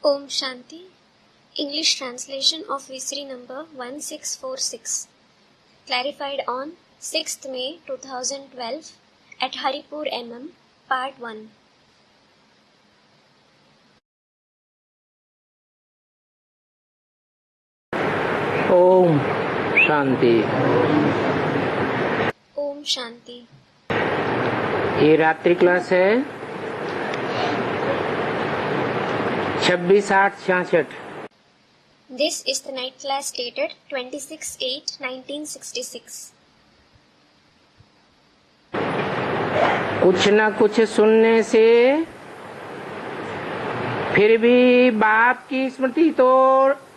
Om Shanti. English translation of Visri number 1646. Clarified on 6th May 2012 at Haripur MM, Part 1. Om Shanti. Om Shanti. ये रात्रि class है 26/8/66। This is the night class dated 26/8/1966. कुछ न कुछ सुनने से फिर भी बाप की स्मृति तो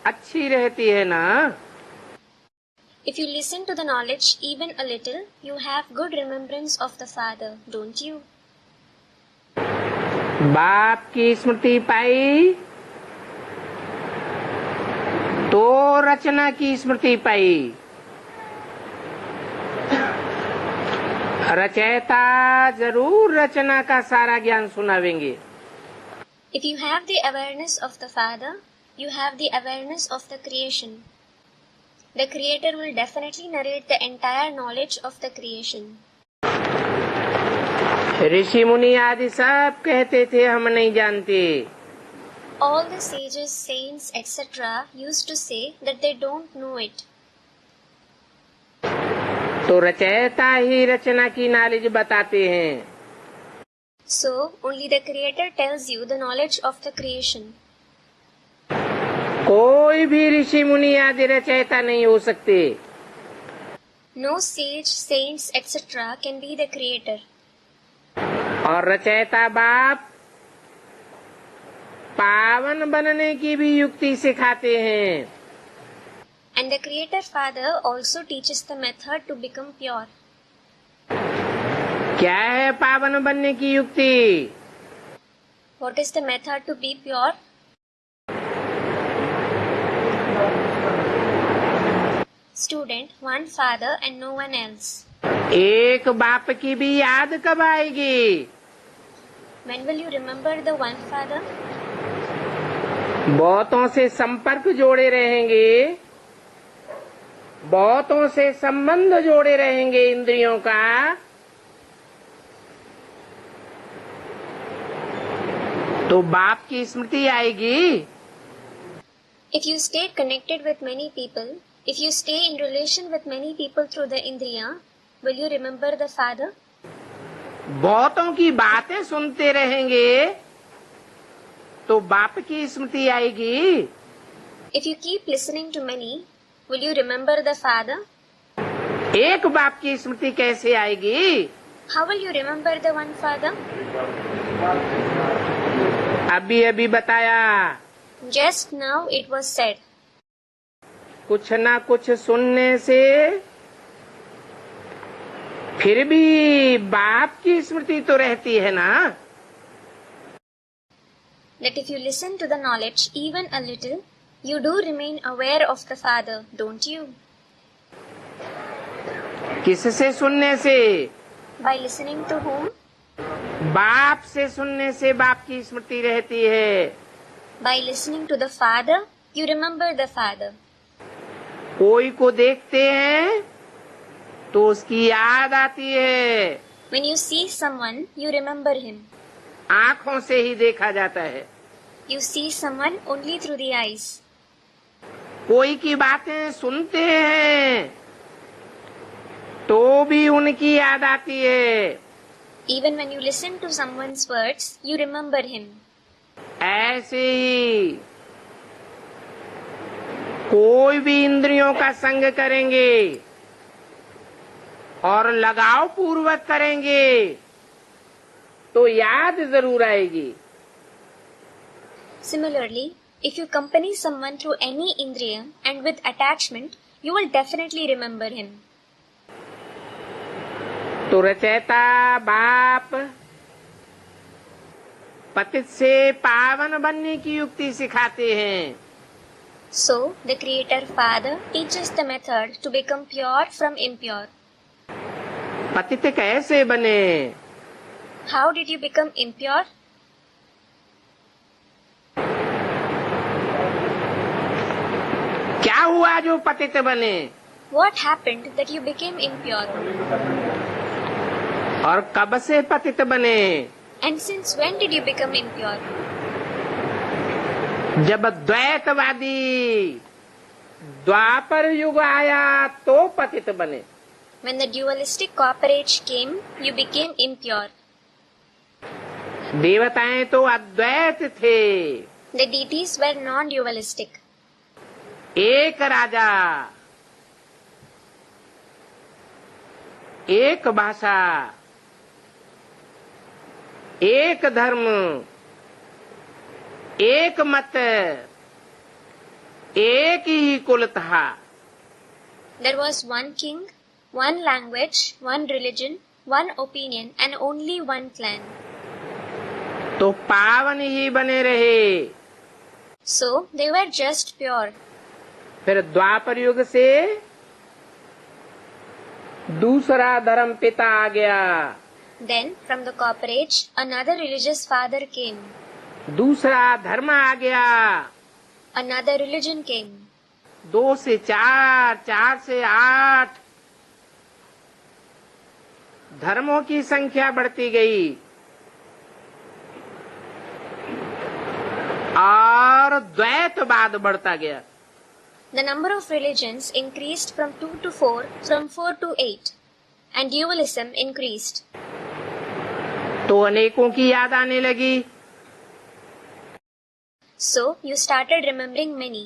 अच्छी रहती है ना। If you listen to the knowledge even a little, you have good remembrance of the Father, don't you? बाप की स्मृति पाई तो रचना की स्मृति पाई। रचयिता जरूर रचना का सारा ज्ञान सुनावेंगे। If you have the awareness of the Father, you have the awareness of the creation. The Creator will definitely narrate the entire knowledge of the creation. ऋषि मुनि आदि सब कहते थे हम नहीं जानते। All the sages, saints, etc. used to say that they don't know it. तो रचयिता ही रचना की नॉलेज बताते हैं। So, only the Creator tells you the knowledge of the creation. कोई भी ऋषि मुनि आदि रचयिता नहीं हो सकते। No sage, saints, etc. can be the Creator. और रचयिता बाप पावन बनने की भी युक्ति सिखाते हैं। And the Creator Father also teaches the method to become pure. क्या है पावन बनने की युक्ति? What is the method to be pure? Student, one Father and no one else. एक बाप की भी याद कब आएगी? When will you remember the one Father? बहुतों से संपर्क जोड़े रहेंगे, बहुतों से संबंध जोड़े रहेंगे इंद्रियों का, तो बाप की स्मृति आएगी। If you stay connected with many people, if you stay in relation with many people through the Indriya, will you remember the Father? बहुतों की बातें सुनते रहेंगे तो बाप की स्मृति आएगी। If you keep listening to many, will you remember the Father? एक बाप की स्मृति कैसे आएगी? How will you remember the one Father? अभी अभी बताया। Just now it was said. कुछ ना कुछ सुनने से फिर भी बाप की स्मृति तो रहती है ना। That if you listen to the knowledge even a little, you do remain aware of the Father, don't you? किससे सुनने से? By listening to whom? बाप से सुनने से बाप की स्मृति रहती है। By listening to the Father, you remember the Father. कोई को देखते हैं तो उसकी याद आती है। When you see someone, you remember him. आँखों से ही देखा जाता है। You see someone only through the eyes. कोई की बातें सुनते हैं तो भी उनकी याद आती है। Even when you listen to someone's words, you remember him. ऐसे ही कोई भी इंद्रियों का संग करेंगे और लगाव पूर्वक करेंगे तो याद जरूर आएगी। Similarly, if you accompany someone through any indriya and with attachment, you will definitely remember him. तो रचयिता बाप पतित से पावन बनने की युक्ति सिखाते हैं। So, the Creator Father teaches the method to become pure from impure. पतित कैसे बने? How did you become impure? हुआ जो पतित बने? What happened that you became impure? और कब से पतित बने? And since when did you become impure? जब द्वैतवादी द्वापर युग आया तो पतित बने। When the dualistic copper age came, you became impure. देवताएं तो अद्वैत थे। The deities were non-dualistic. एक राजा, एक भाषा, एक धर्म, एक मत, एक ही कुल था। There was one king, one language, one religion, one opinion, and only one clan. तो पावन ही बने रहे। So they were just pure. फिर द्वापर युग से दूसरा धर्म पिता आ गया। Then from the copper age, another religious father came. दूसरा धर्म आ गया। Another religion came. 2 से 4, 4 से 8 धर्मों की संख्या बढ़ती गई और द्वैतवाद बढ़ता गया। The number of religions increased from 2 to 4, from 4 to 8, and dualism increased. तो अनेकों की याद आने लगी। So you started remembering many,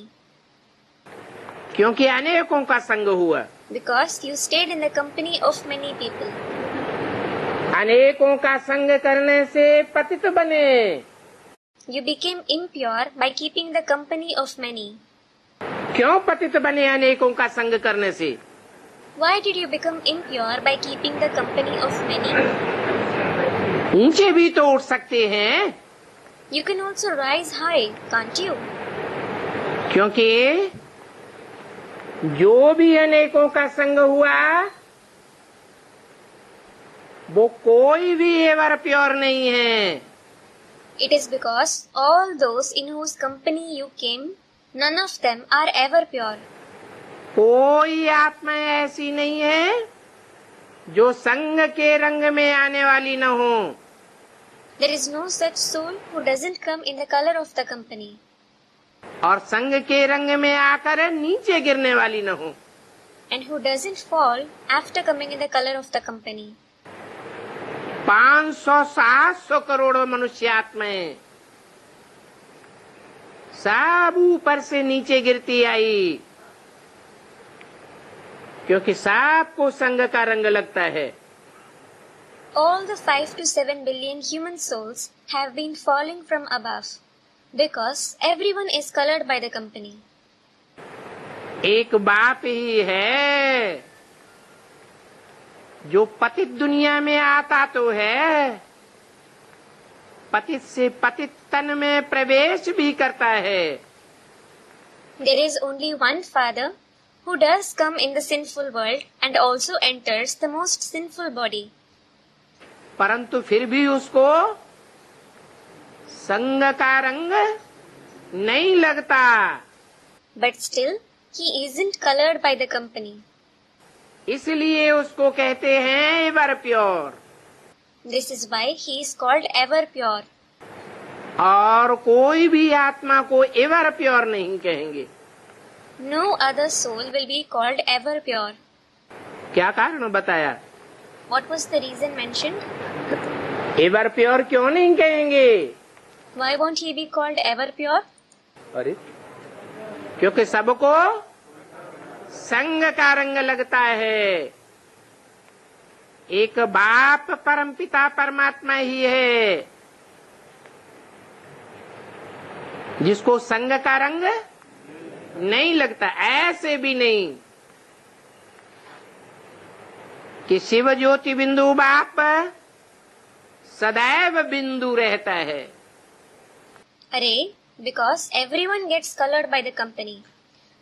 क्योंकि अनेकों का संग हुआ। because you stayed in the company of many people. अनेकों का संग करने से पतित बने। You became impure by keeping the company of many. क्यों पतित बने अनेकों का संग करने से? Why did you become impure by keeping the company of many? ऊंचे भी तो उठ सकते हैं। You can also rise high, can't you? क्योंकि जो भी अनेकों का संग हुआ वो कोई भी एवर प्योर नहीं है। It is because all those in whose company you came, none of them are ever pure. कोई आत्मा ऐसी नहीं है जो संग के रंग में आने वाली न हो। There is no such soul who doesn't come in the color of the company. और संग के रंग में आकर नीचे गिरने वाली न हो। And who doesn't fall after coming in the color of the company. 500-700 crore मनुष्य आत्माएं सब ऊपर से नीचे गिरती आई, क्योंकि सबको संग का रंग लगता है। All the 5 to 7 billion human souls have been falling from above, because everyone is colored by the company. एक बाप ही है जो पतित दुनिया में आता तो है, पतित से पतित तन में प्रवेश भी करता है। There is only one Father who does come in the sinful world and also enters the most sinful body. परंतु फिर भी उसको संग का रंग नहीं लगता। But still, he isn't colored by the company. इसलिए उसको कहते हैं ever pure. This is why he is called ever pure. और कोई भी आत्मा को एवर प्योर नहीं कहेंगे। No other soul will be called ever pure. क्या कारण बताया? What was the reason mentioned? Ever pure क्यों नहीं कहेंगे? Why won't he be called ever pure? अरे क्योंकि सबको संग का रंग लगता है। एक बाप परमपिता परमात्मा ही है जिसको संग का रंग नहीं लगता। ऐसे भी नहीं कि शिव ज्योति बिंदु बाप सदैव बिंदु रहता है। Array, because everyone gets colored by the company.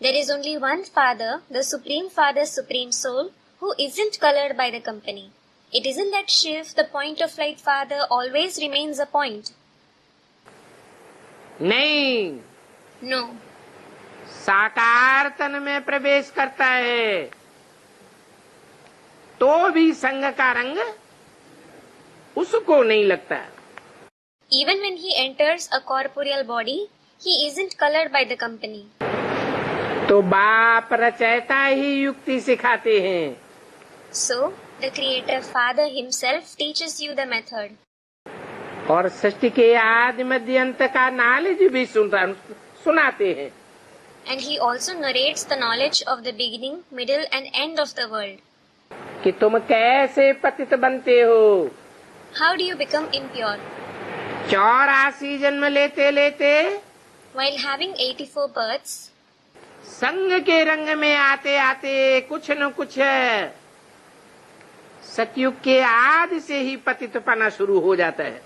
There is only one Father, the Supreme Father, Supreme Soul, who isn't colored by the company. It isn't that Shiv, the point of light Father, always remains a point. नहीं, No. साकार तन में प्रवेश करता है तो भी संघ का रंग उसको नहीं लगता। Even when he enters a corporeal body, he isn't colored by the company. तो बाप रचयिता ही युक्ति सिखाते हैं। So, the Creator Father himself teaches you the method. और सृष्टि के आदि मध्य अंत का नॉलेज भी सुनाते हैं। And he also narrates the knowledge of the beginning, middle and end of the world. कि तुम कैसे पतित बनते हो। How do you become impure? 84 जन्म लेते लेते While having 84 births, संग के रंग में आते आते कुछ न कुछ सतयुग के आदि से ही पतितपना शुरू हो जाता है।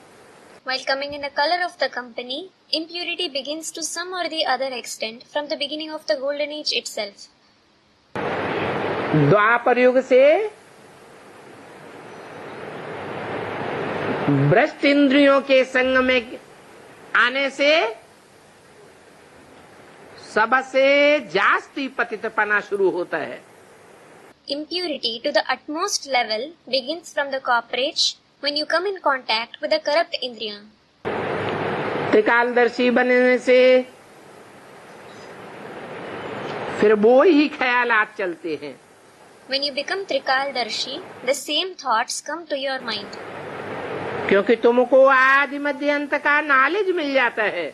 while coming in the color of the company, impurity begins to some or the other extent from the beginning of the golden age itself. द्वापर युग से भ्रष्ट इंद्रियों के संग में आने से सबसे जास्ती पतितपना शुरू होता है। Impurity to the utmost level begins from the corporate when you come in contact with the corrupt indriya. त्रिकालदर्शी बनने से फिर वो ही ख्यालात चलते हैं। When you become Trikaldarshi, the same thoughts come to your mind. क्योंकि तुमको आदि मध्य अंत का नॉलेज मिल जाता है।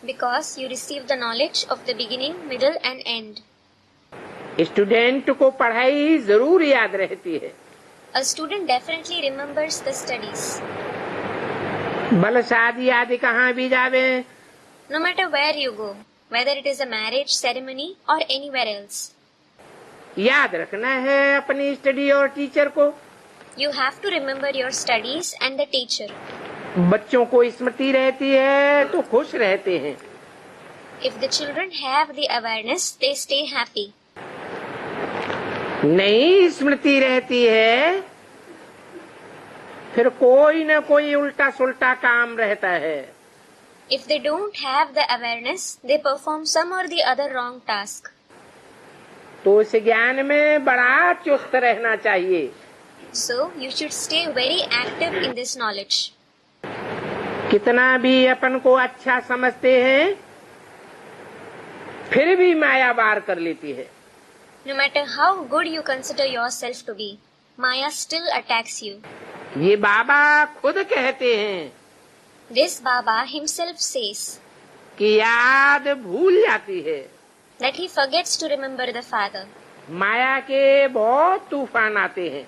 Because you receive the knowledge of the beginning, middle and end. Student को पढ़ाई जरूर याद रहती है। A student definitely remembers the studies. भले शादी आदि कहाँ भी जावे, No matter where you go, whether it is a marriage ceremony or anywhere else. याद रखना है अपनी स्टडी और टीचर को। You have to remember your studies and the teacher. बच्चों को स्मृति रहती है तो खुश रहते हैं। If the children have the awareness, they stay happy. नहीं स्मृति रहती है फिर कोई न कोई उल्टा सुल्टा काम रहता है। If they don't have the awareness, they perform some or the other wrong task. तो इस ज्ञान में बड़ा चुस्त रहना चाहिए। So, you should stay very active in this knowledge. कितना भी अपन को अच्छा समझते हैं फिर भी माया वार कर लेती है। No matter how good you consider yourself to be, Maya still attacks you. ये बाबा खुद कहते हैं This Baba himself says कि याद भूल जाती है। that he forgets to remember the Father. माया के बहुत तूफान आते हैं।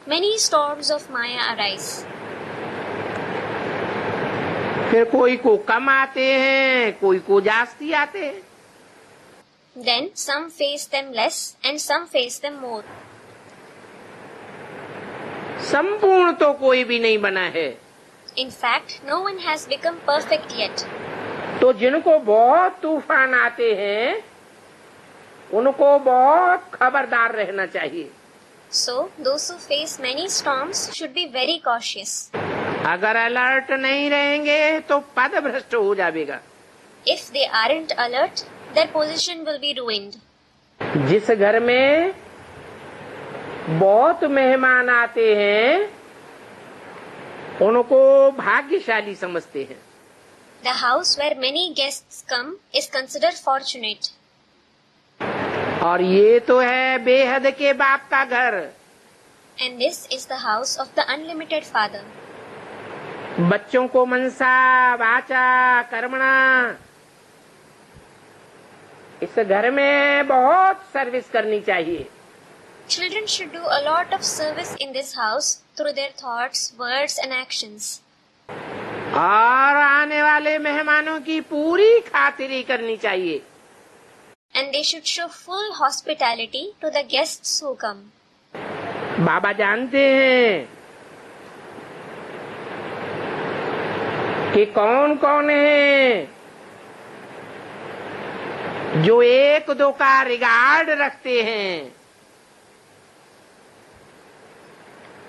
Many storms of Maya arise. फिर कोई को कम आते हैं, कोई को जास्ती आते हैं। Then some face them less and some face them more. संपूर्ण तो कोई भी नहीं बना है। In fact, no one has become perfect yet. तो जिनको बहुत तूफान आते हैं उनको बहुत खबरदार रहना चाहिए। So, those who face many storms should be very cautious. अगर अलर्ट नहीं रहेंगे तो पद भ्रष्ट हो जाएगा। If they aren't alert, their position will be ruined. जिस घर में बहुत मेहमान आते हैं उनको भाग्यशाली समझते हैं। The house where many guests come is considered fortunate. और ये तो है बेहद के बाप का घर। And this is the house of the unlimited Father. बच्चों को मनसा वाचा कर्मणा इस घर में बहुत सर्विस करनी चाहिए। Children should do a lot of service in this house through their thoughts, words and actions. और आने वाले मेहमानों की पूरी खातिरी करनी चाहिए। And they should show full hospitality to the guests who come. बाबा जानते हैं कि कौन कौन है जो एक दो का रिगार्ड रखते हैं,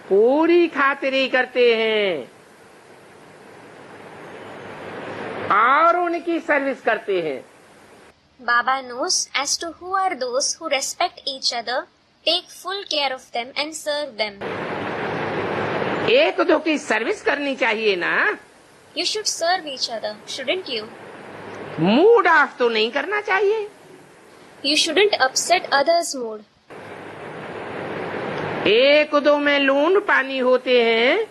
पूरी खातिरी करते हैं और उनकी सर्विस करते हैं। Baba knows as to who are those who respect each other, take full care of them and serve them. एक दो की सर्विस करनी चाहिए ना। You should serve each other, shouldn't you? Mood off तो नहीं करना चाहिए। You shouldn't upset others' mood. एक दो में लून पानी होते हैं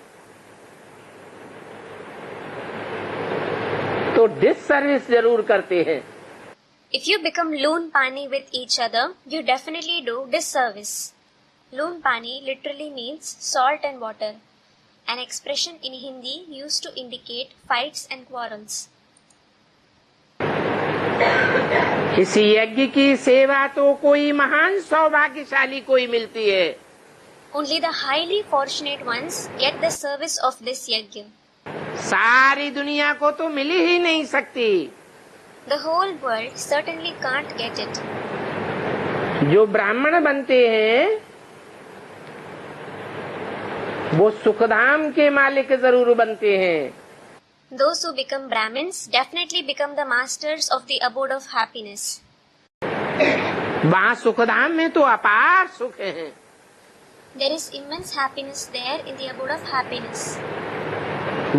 तो डिससर्विस जरूर करते हैं। If you become loon pani with each other, you definitely do disservice. Loon pani literally means salt and water, an expression in Hindi used to indicate fights and quarrels. इस यज्ञ की सेवा तो कोई महान सौभाग्यशाली कोई मिलती है। Only the highly fortunate ones get the service of this yajna. सारी दुनिया को तो मिल ही नहीं सकती। The whole world certainly can't get it. जो ब्राह्मण बनते हैं वो सुखधाम के मालिक जरूर बनते हैं। Those who become Brahmins definitely become the masters of the abode of happiness. वहाँ सुखधाम में तो अपार सुख है। There is immense happiness there in the abode of happiness.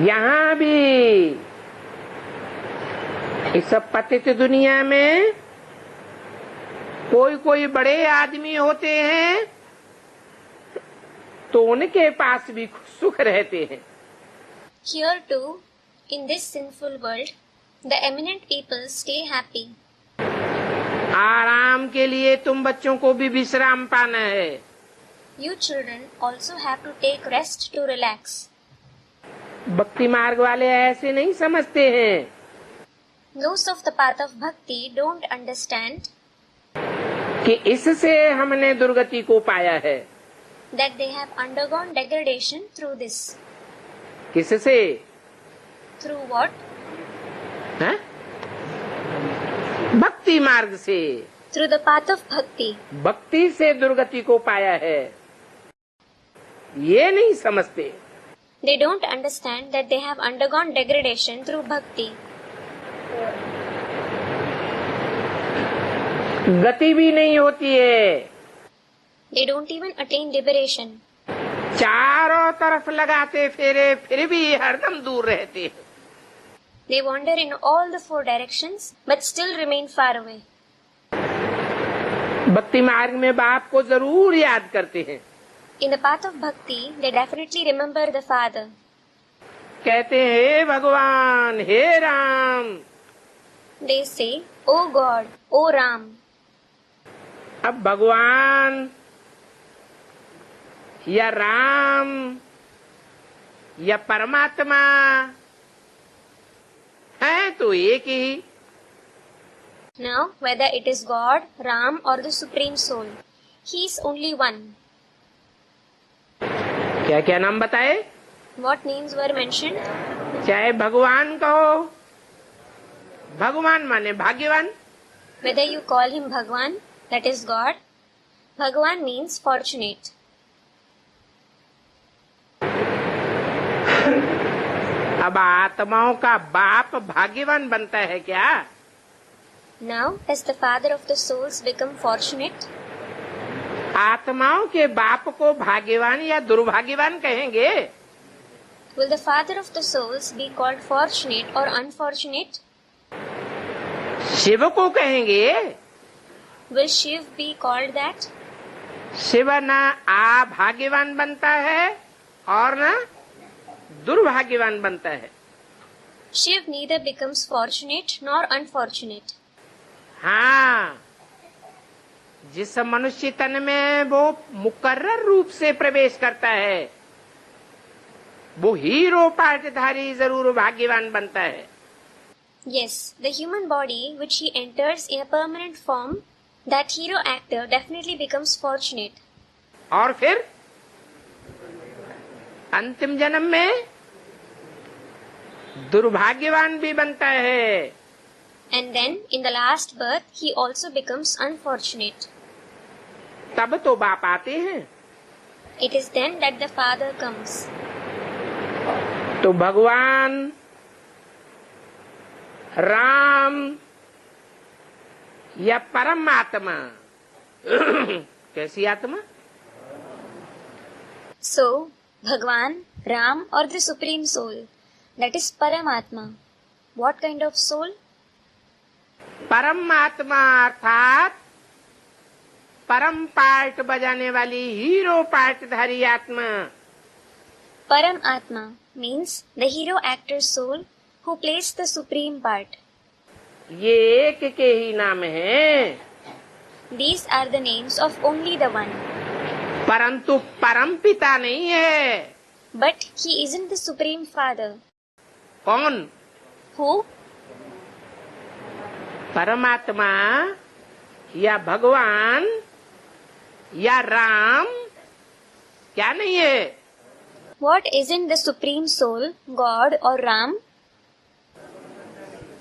यहाँ भी इस पतित दुनिया में कोई कोई बड़े आदमी होते हैं तो उनके पास भी सुख रहते हैं। Here too, in this sinful world, the eminent people stay happy. आराम के लिए तुम बच्चों को भी विश्राम पाना है। You children also have to take rest to relax. भक्ति मार्ग वाले ऐसे नहीं समझते हैं। Those of the path of bhakti don't understand कि इससे हमने दुर्गति को पाया है। that they have undergone degradation through this. किससे? Through what? है? भक्ति मार्ग से। Through the path of bhakti. भक्ति से दुर्गति को पाया है, ये नहीं समझते। They don't understand that they have undergone degradation through bhakti. गति भी नहीं होती है। They don't even attain liberation. चारों तरफ लगाते फेरे फिर भी हरदम दूर रहते हैं। They wander in all the four directions but still remain far away. भक्ति मार्ग में बाप को जरूर याद करते हैं। In the path of bhakti, they definitely remember the Father. कहते हैं हे भगवान, हे Ram. They say, "O God, O Ram." अब भगवान या राम या परमात्मा है तो एक ही। Now, whether it is God, Ram or the Supreme Soul, He is only one. क्या क्या नाम बताए? What names were mentioned? चाहे भगवान कहो, भगवान माने भाग्यवान। Whether you call him Bhagwan, that is God. Bhagwan means fortunate. अब आत्माओं का बाप भाग्यवान बनता है क्या? Now, does the father of the souls become fortunate? आत्माओं के बाप को भाग्यवान या दुर्भाग्यवान कहेंगे? Will the father of the souls be called fortunate or unfortunate? Shiv को कहेंगे? Will Shiv be called that? Shiv न अभाग्यवान बनता है और न दुर्भाग्यवान बनता है। Shiv neither becomes fortunate nor unfortunate. हाँ, जिस मनुष्य तन में वो मुकर्रर रूप से प्रवेश करता है वो हीरो पाठधारी जरूर भाग्यवान बनता है। Yes, the human body which he enters in a permanent form, that hero actor definitely becomes fortunate. और फिर अंतिम जन्म में दुर्भाग्यवान भी बनता है। And then, in the last birth, he also becomes unfortunate. तब तो बाप आते हैं। It is then that the Father comes. तो भगवान, राम या परम आत्मा। कैसी आत्मा? So, Bhagwan, Ram or the Supreme Soul, that is Paramatma. What kind of soul? परम आत्मा अर्थात परम पार्ट बजाने वाली हीरो पार्टधारी आत्मा। Param Atma means the hero actor's soul who plays the supreme part. ये एक के ही नाम हैं, These are the names of only the one. परंतु परम पिता नहीं है। But he isn't the supreme father. कौन? Who? परमात्मा या भगवान या राम क्या नहीं है? What isn't the supreme soul, God or Ram?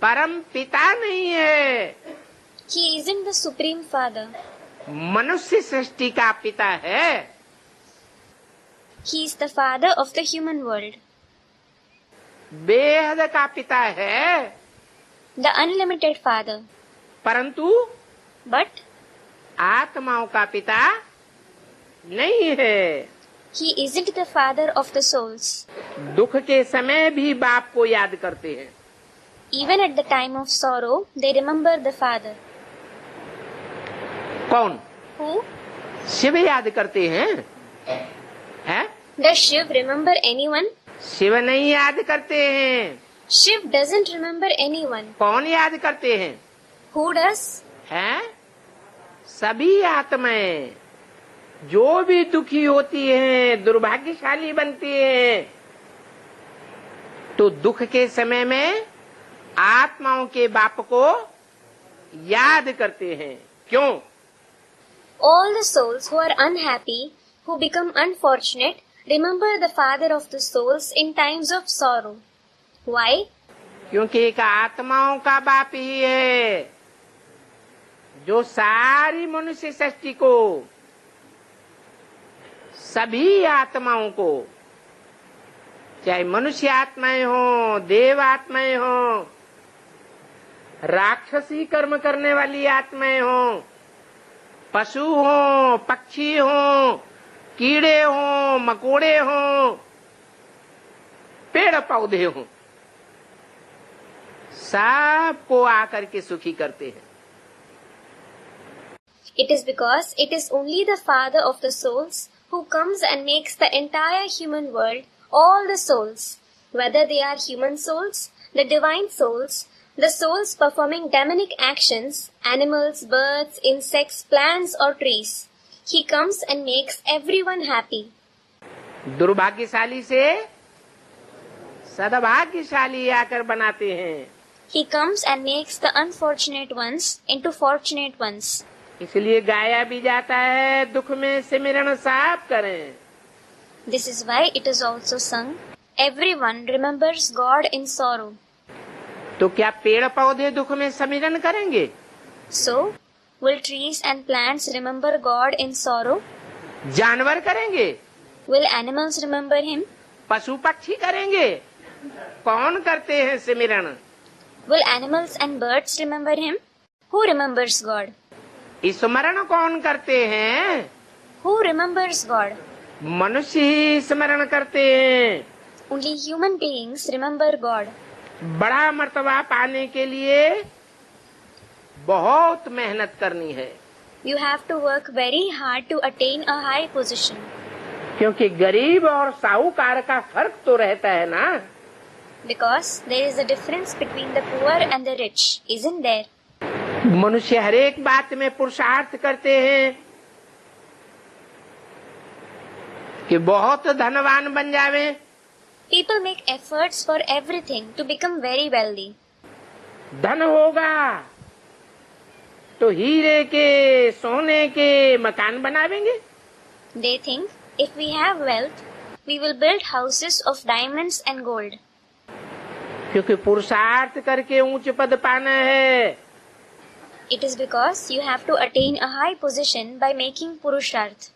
परम पिता नहीं है। He isn't the supreme father. मनुष्य सृष्टि का पिता है। He is the father of the human world. बेहद का पिता है। The unlimited father. परंतु But आत्माओं का पिता नहीं है। he isn't the father of the souls. दुख के समय भी बाप को याद करते हैं। Even at the time of sorrow, they remember the father. कौन? Who? शिव याद करते हैं। हैं? Does Shiv remember anyone? Shiv नहीं याद करते हैं। Shiv doesn't remember anyone. कौन याद करते हैं? Who does? हैं? सभी आत्माएं जो भी दुखी होती हैं, दुर्भाग्यशाली बनती हैं, तो दुख के समय में आत्माओं के बाप को याद करते हैं। क्यों? All the souls who are unhappy, who become unfortunate, remember the father of the souls in times of sorrow. Why? क्योंकि एक आत्माओं का बाप ही है जो सारी मनुष्य सृष्टि को, सभी आत्माओं को, चाहे मनुष्य आत्माएं हो, देव आत्माएं हो, राक्षसी कर्म करने वाली आत्माएं हो, पशु हो, पक्षी हो, कीड़े हो, मकोड़े हो, पेड़ पौधे हो, सबको आकर के सुखी करते हैं। It is because it is only the father of the souls who comes and makes the entire human world, all the souls, whether they are human souls, the divine souls, the souls performing demonic actions, animals, birds, insects, plants or trees. He comes and makes everyone happy. दुर्भाग्यशाली से सद्भाग्यशाली आकर बनाते हैं। He comes and makes the unfortunate ones into fortunate ones. इसलिए गाया भी जाता है, दुख में सिमरन साफ करें। This is why it is also sung, everyone remembers God in sorrow. तो क्या पेड़ पौधे दुख में सिमरन करेंगे? So, will trees and plants remember God in sorrow? जानवर करेंगे? Will animals remember Him? पशु पक्षी करेंगे? कौन करते हैं सिमरन? Will animals and birds remember Him? Who remembers God? स्मरण कौन करते हैं? Who remembers God? मनुष्य ही स्मरण करते हैं। Only human beings remember God. बड़ा मर्तबा पाने के लिए बहुत मेहनत करनी है। You have to work very hard to attain a high position. क्योंकि गरीब और साहूकार का फर्क तो रहता है ना। Because there is a difference between the poor and the rich, isn't there? मनुष्य हर एक बात में पुरुषार्थ करते हैं कि बहुत धनवान बन जावे। People make efforts for everything to become very wealthy. धन होगा तो हीरे के, सोने के मकान बनावेंगे। They think if we have wealth, we will build houses of diamonds and gold. क्योंकि पुरुषार्थ करके ऊंच पद पाना है। It is because you have to attain a high position by making purusharth.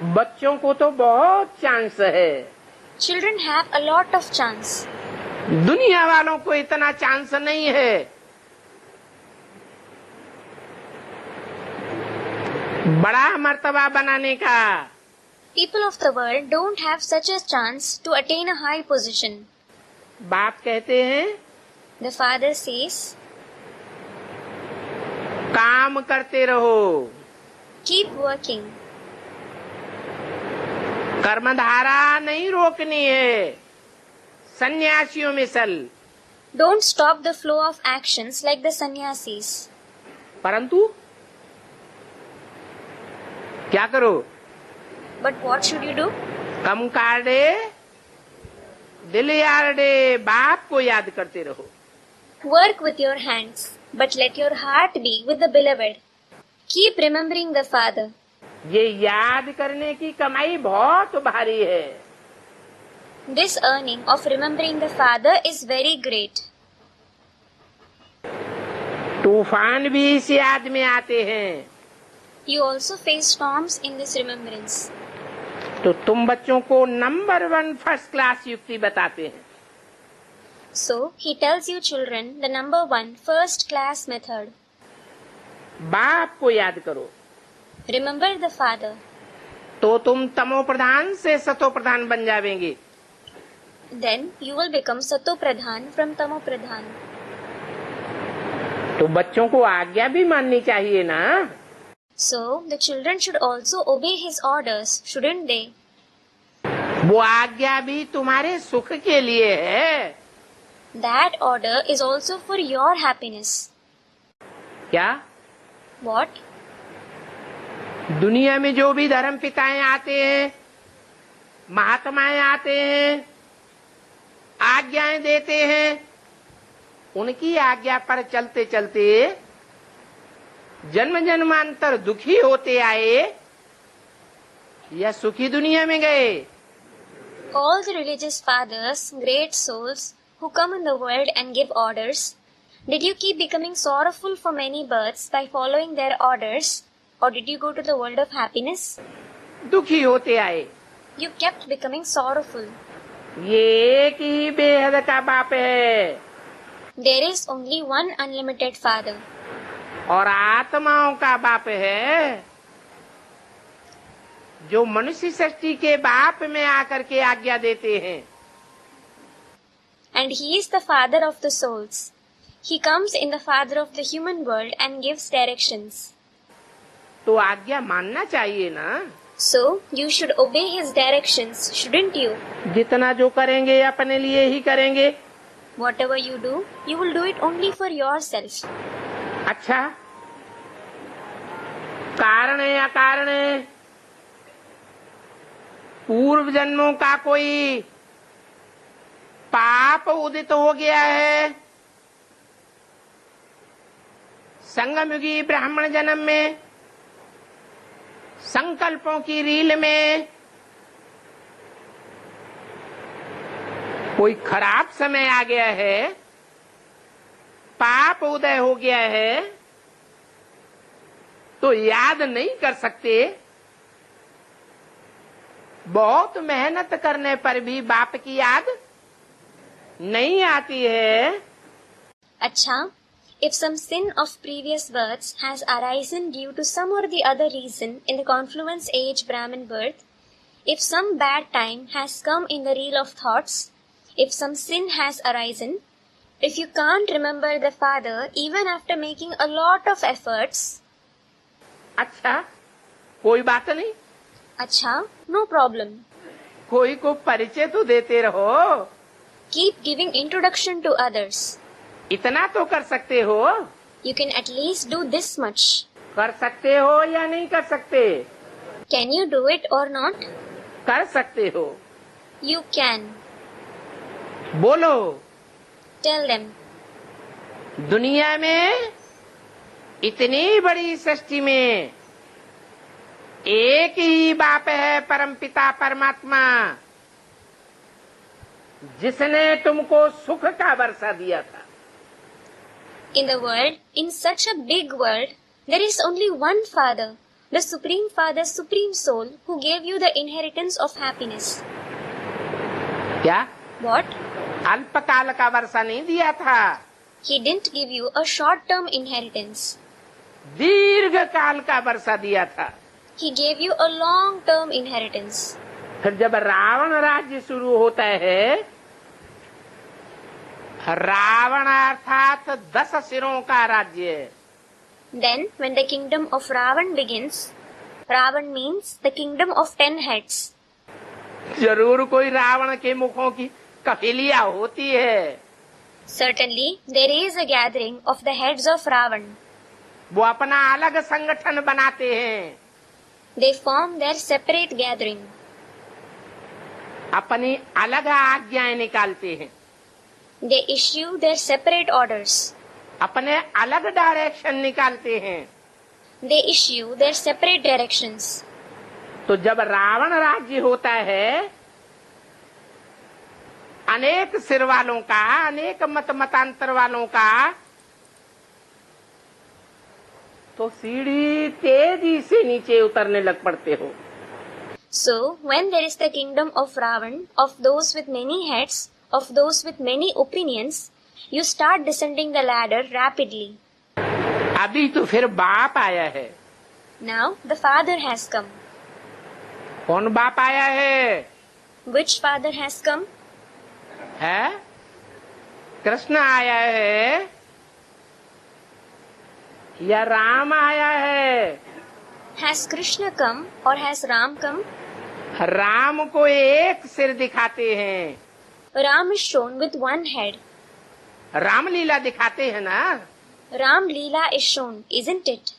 बच्चों को तो बहुत चांस है। Children have a lot of chance. दुनिया वालों को इतना चांस नहीं है। बड़ा मर्तबा बनाने का। People of the world don't have such a chance to attain a high position. बाप कहते हैं The father says, काम करते रहो, keep working. कर्मधारा नहीं रोकनी है, सन्यासियों मिसल। Don't stop the flow of actions like the sannyasis. परंतु क्या करो? But what should you do? कम काटे दिल यारडे, बाप को याद करते रहो। Work with your hands, but let your heart be with the beloved. Keep remembering the father. ये याद करने की कमाई बहुत भारी है। This earning of remembering the father is very great. तूफान भी इस याद में आते हैं। You also face storms in this remembrance. तो तुम बच्चों को नंबर 1 फर्स्ट क्लास युक्ति बताते हैं। So, he tells you children the number 1 first class method. बाप को याद करो, Remember the father. तो तुम तमो प्रधान से सतो प्रधान बन जावेंगे। Then you will become Sato Pradhan from Tamo Pradhan. तो बच्चों को आज्ञा भी माननी चाहिए ना। So, the children should also obey his orders, shouldn't they? वो आज्ञा भी तुम्हारे सुख के लिए है। That order is also for your happiness. क्या? What? दुनिया में जो भी धर्म पिताएं आते हैं, महात्माएं आते हैं, आज्ञाएं देते हैं, उनकी आज्ञा पर चलते चलते जन्म जन्मांतर दुखी होते आए या सुखी दुनिया में गए? All the religious fathers, great souls, who come in the world and give orders, did you keep becoming sorrowful for many births by following their orders, or did you go to the world of happiness? दुखी होते आए। You kept becoming sorrowful. ये एक ही बेहद का बाप है There is only one unlimited father. और आत्माओं का बाप है जो मनुष्य सृष्टि के बाप में आकर के आज्ञा देते हैं। And he is the father of the souls. He comes in the father of the human world and gives directions. तो आज्ञा मानना चाहिए ना। So, you should obey his directions, shouldn't you? जितना जो करेंगे अपने लिए ही करेंगे। Whatever you do, you will do it only for yourself. अच्छा, कारण या कारण पूर्व जन्मों का कोई पाप उदित हो गया है, संगमयुगी ब्राह्मण जन्म में संकल्पों की रील में कोई खराब समय आ गया है, पाप उदय हो गया है, तो याद नहीं कर सकते। बहुत मेहनत करने पर भी बाप की याद नहीं आती है। Acha, if some sin of previous births has arisen due to some or the other reason in the confluence age Brahmin birth, if some bad time has come in the reel of thoughts, if some sin has arisen, if you can't remember the father even after making a lot of efforts, अच्छा, कोई बात नहीं। Acha, no problem. कोई को परिचय तो देते रहो। Keep giving introduction to others. इतना तो कर सकते हो। You can at least do this much. कर सकते हो या नहीं कर सकते? Can you do it or not? कर सकते हो। You can. बोलो। Tell them. दुनिया में इतनी बड़ी सृष्टि में एक ही बाप है, परमपिता परमात्मा, जिसने तुमको सुख का वर्षा दिया था। In the world, in such a big world, there is only one Father, the Supreme Father, Supreme Soul, who gave you the inheritance of happiness. क्या? What? अल्पकाल का वर्षा नहीं दिया था, He didn't give you a short-term inheritance. दीर्घ काल का वर्षा दिया था। He gave you a long-term inheritance. फिर जब रावण राज्य शुरू होता है, रावण अर्थात 10 सिरों का राज्य। Then, when the kingdom of Ravan begins, Ravan means the kingdom of 10 heads. जरूर कोई रावण के मुखों की कफिलिया होती है। Certainly, there is a gathering of the heads of Ravan. वो अपना अलग संगठन बनाते हैं, They form their separate gathering. अपनी अलग आज्ञाएं निकालते हैं, They issue their separate orders. अपने अलग डायरेक्शन निकालते हैं। They issue their separate directions. तो जब रावण राज्य होता है, अनेक सिर वालों का, अनेक मतांतर वालों का, तो सीढ़ी तेजी से नीचे उतरने लग पड़ते हो। So, when there is the kingdom of Ravan, of those with many heads, of those with many opinions, you start descending the ladder rapidly. अभी तो फिर बाप आया है। Now, the father has come. कौन बाप आया है? Which father has come? है? कृष्ण आया है या राम आया है? Has Krishna come or has Ram come? Ram को एक सिर दिखाते हैं, Ram is shown with one head. Ramlila दिखाते हैं ना। Ram Leela is shown, isn't it?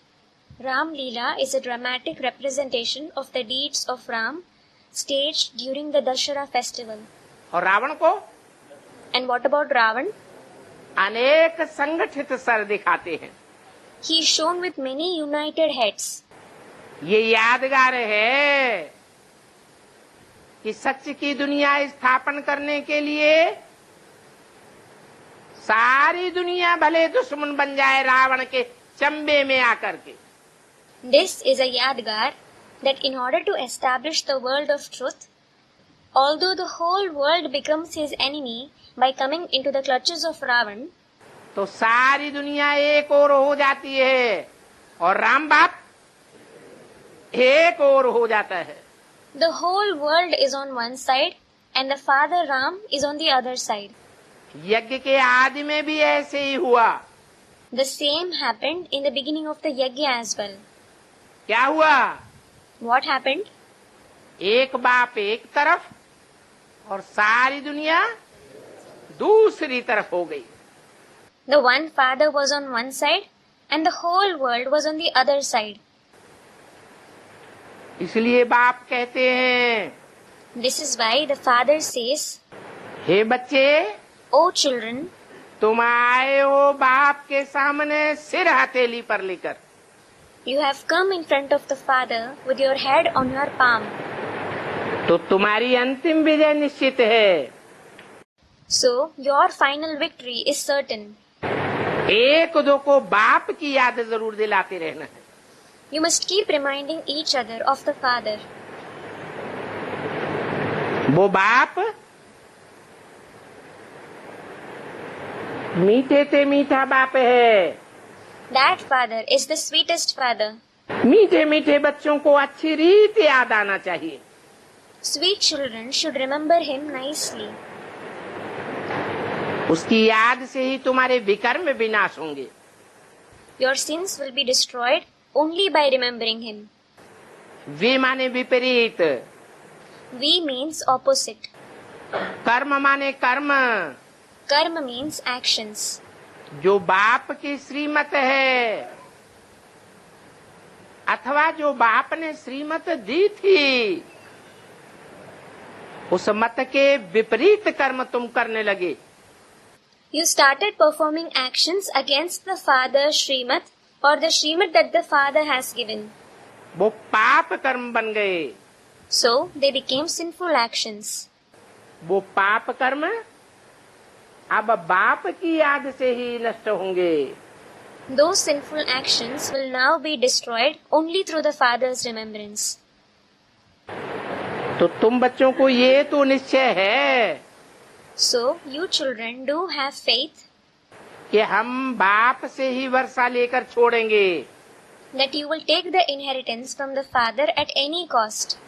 Ram Leela is a dramatic representation of the deeds of Ram staged during the Dashera festival. और रावण को And what about Ravan? अनेक संगठित sir दिखाते हैं। He is shown with many united heads. ये यादगार है कि सत्य की दुनिया स्थापन करने के लिए सारी दुनिया भले दुश्मन बन जाए रावण के चंबे में आकर के। This is a yadgar that in order to establish the world of truth, although the whole world becomes his enemy by coming into the clutches of Ravan, तो सारी दुनिया एक ओर हो जाती है और राम बाप एक ओर हो जाता है। the whole world is on one side and the father Ram is on the other side. यज्ञ के आदि में भी ऐसे ही हुआ। The same happened in the beginning of the yajna as well. क्या हुआ? What happened? एक बाप एक तरफ और सारी दुनिया दूसरी तरफ हो गई। The one father was on one side and the whole world was on the other side. इसलिए बाप कहते हैं, This is why the father says, हे बच्चे, O children, तुम आए हो बाप के सामने सिर हथेली पर लेकर। you have come in front of the father with your head on your palm. तो तुम्हारी अंतिम विजय निश्चित है। So your final victory is certain. एक दो को बाप की याद जरूर दिलाते रहना है। You must keep reminding each other of the father. वो बाप मीठे से मीठा बाप है। That father is the sweetest father. मीठे मीठे बच्चों को अच्छी रीत याद आना चाहिए। Sweet children should remember him nicely. उसकी याद से ही तुम्हारे विकर्म विनाश होंगे। Your sins will be destroyed only by remembering him. वे माने विपरीत, We means opposite. कर्म माने कर्म। Karma means actions. जो बाप की श्रीमत है अथवा जो बाप ने श्रीमत दी थी, उस मत के विपरीत कर्म तुम करने लगे। You started performing actions against the father's Srimat or the Srimat that the father has given. वो पाप कर्म बन गए। So they became sinful actions. वो पाप कर्म अब बाप की याद से ही नष्ट होंगे। Those sinful actions will now be destroyed only through the father's remembrance. तो तुम बच्चों को ये तो निश्चय है So you children do have faith कि हम बाप से ही वर्षा लेकर छोड़ेंगे। that you will take the inheritance from the father at any cost,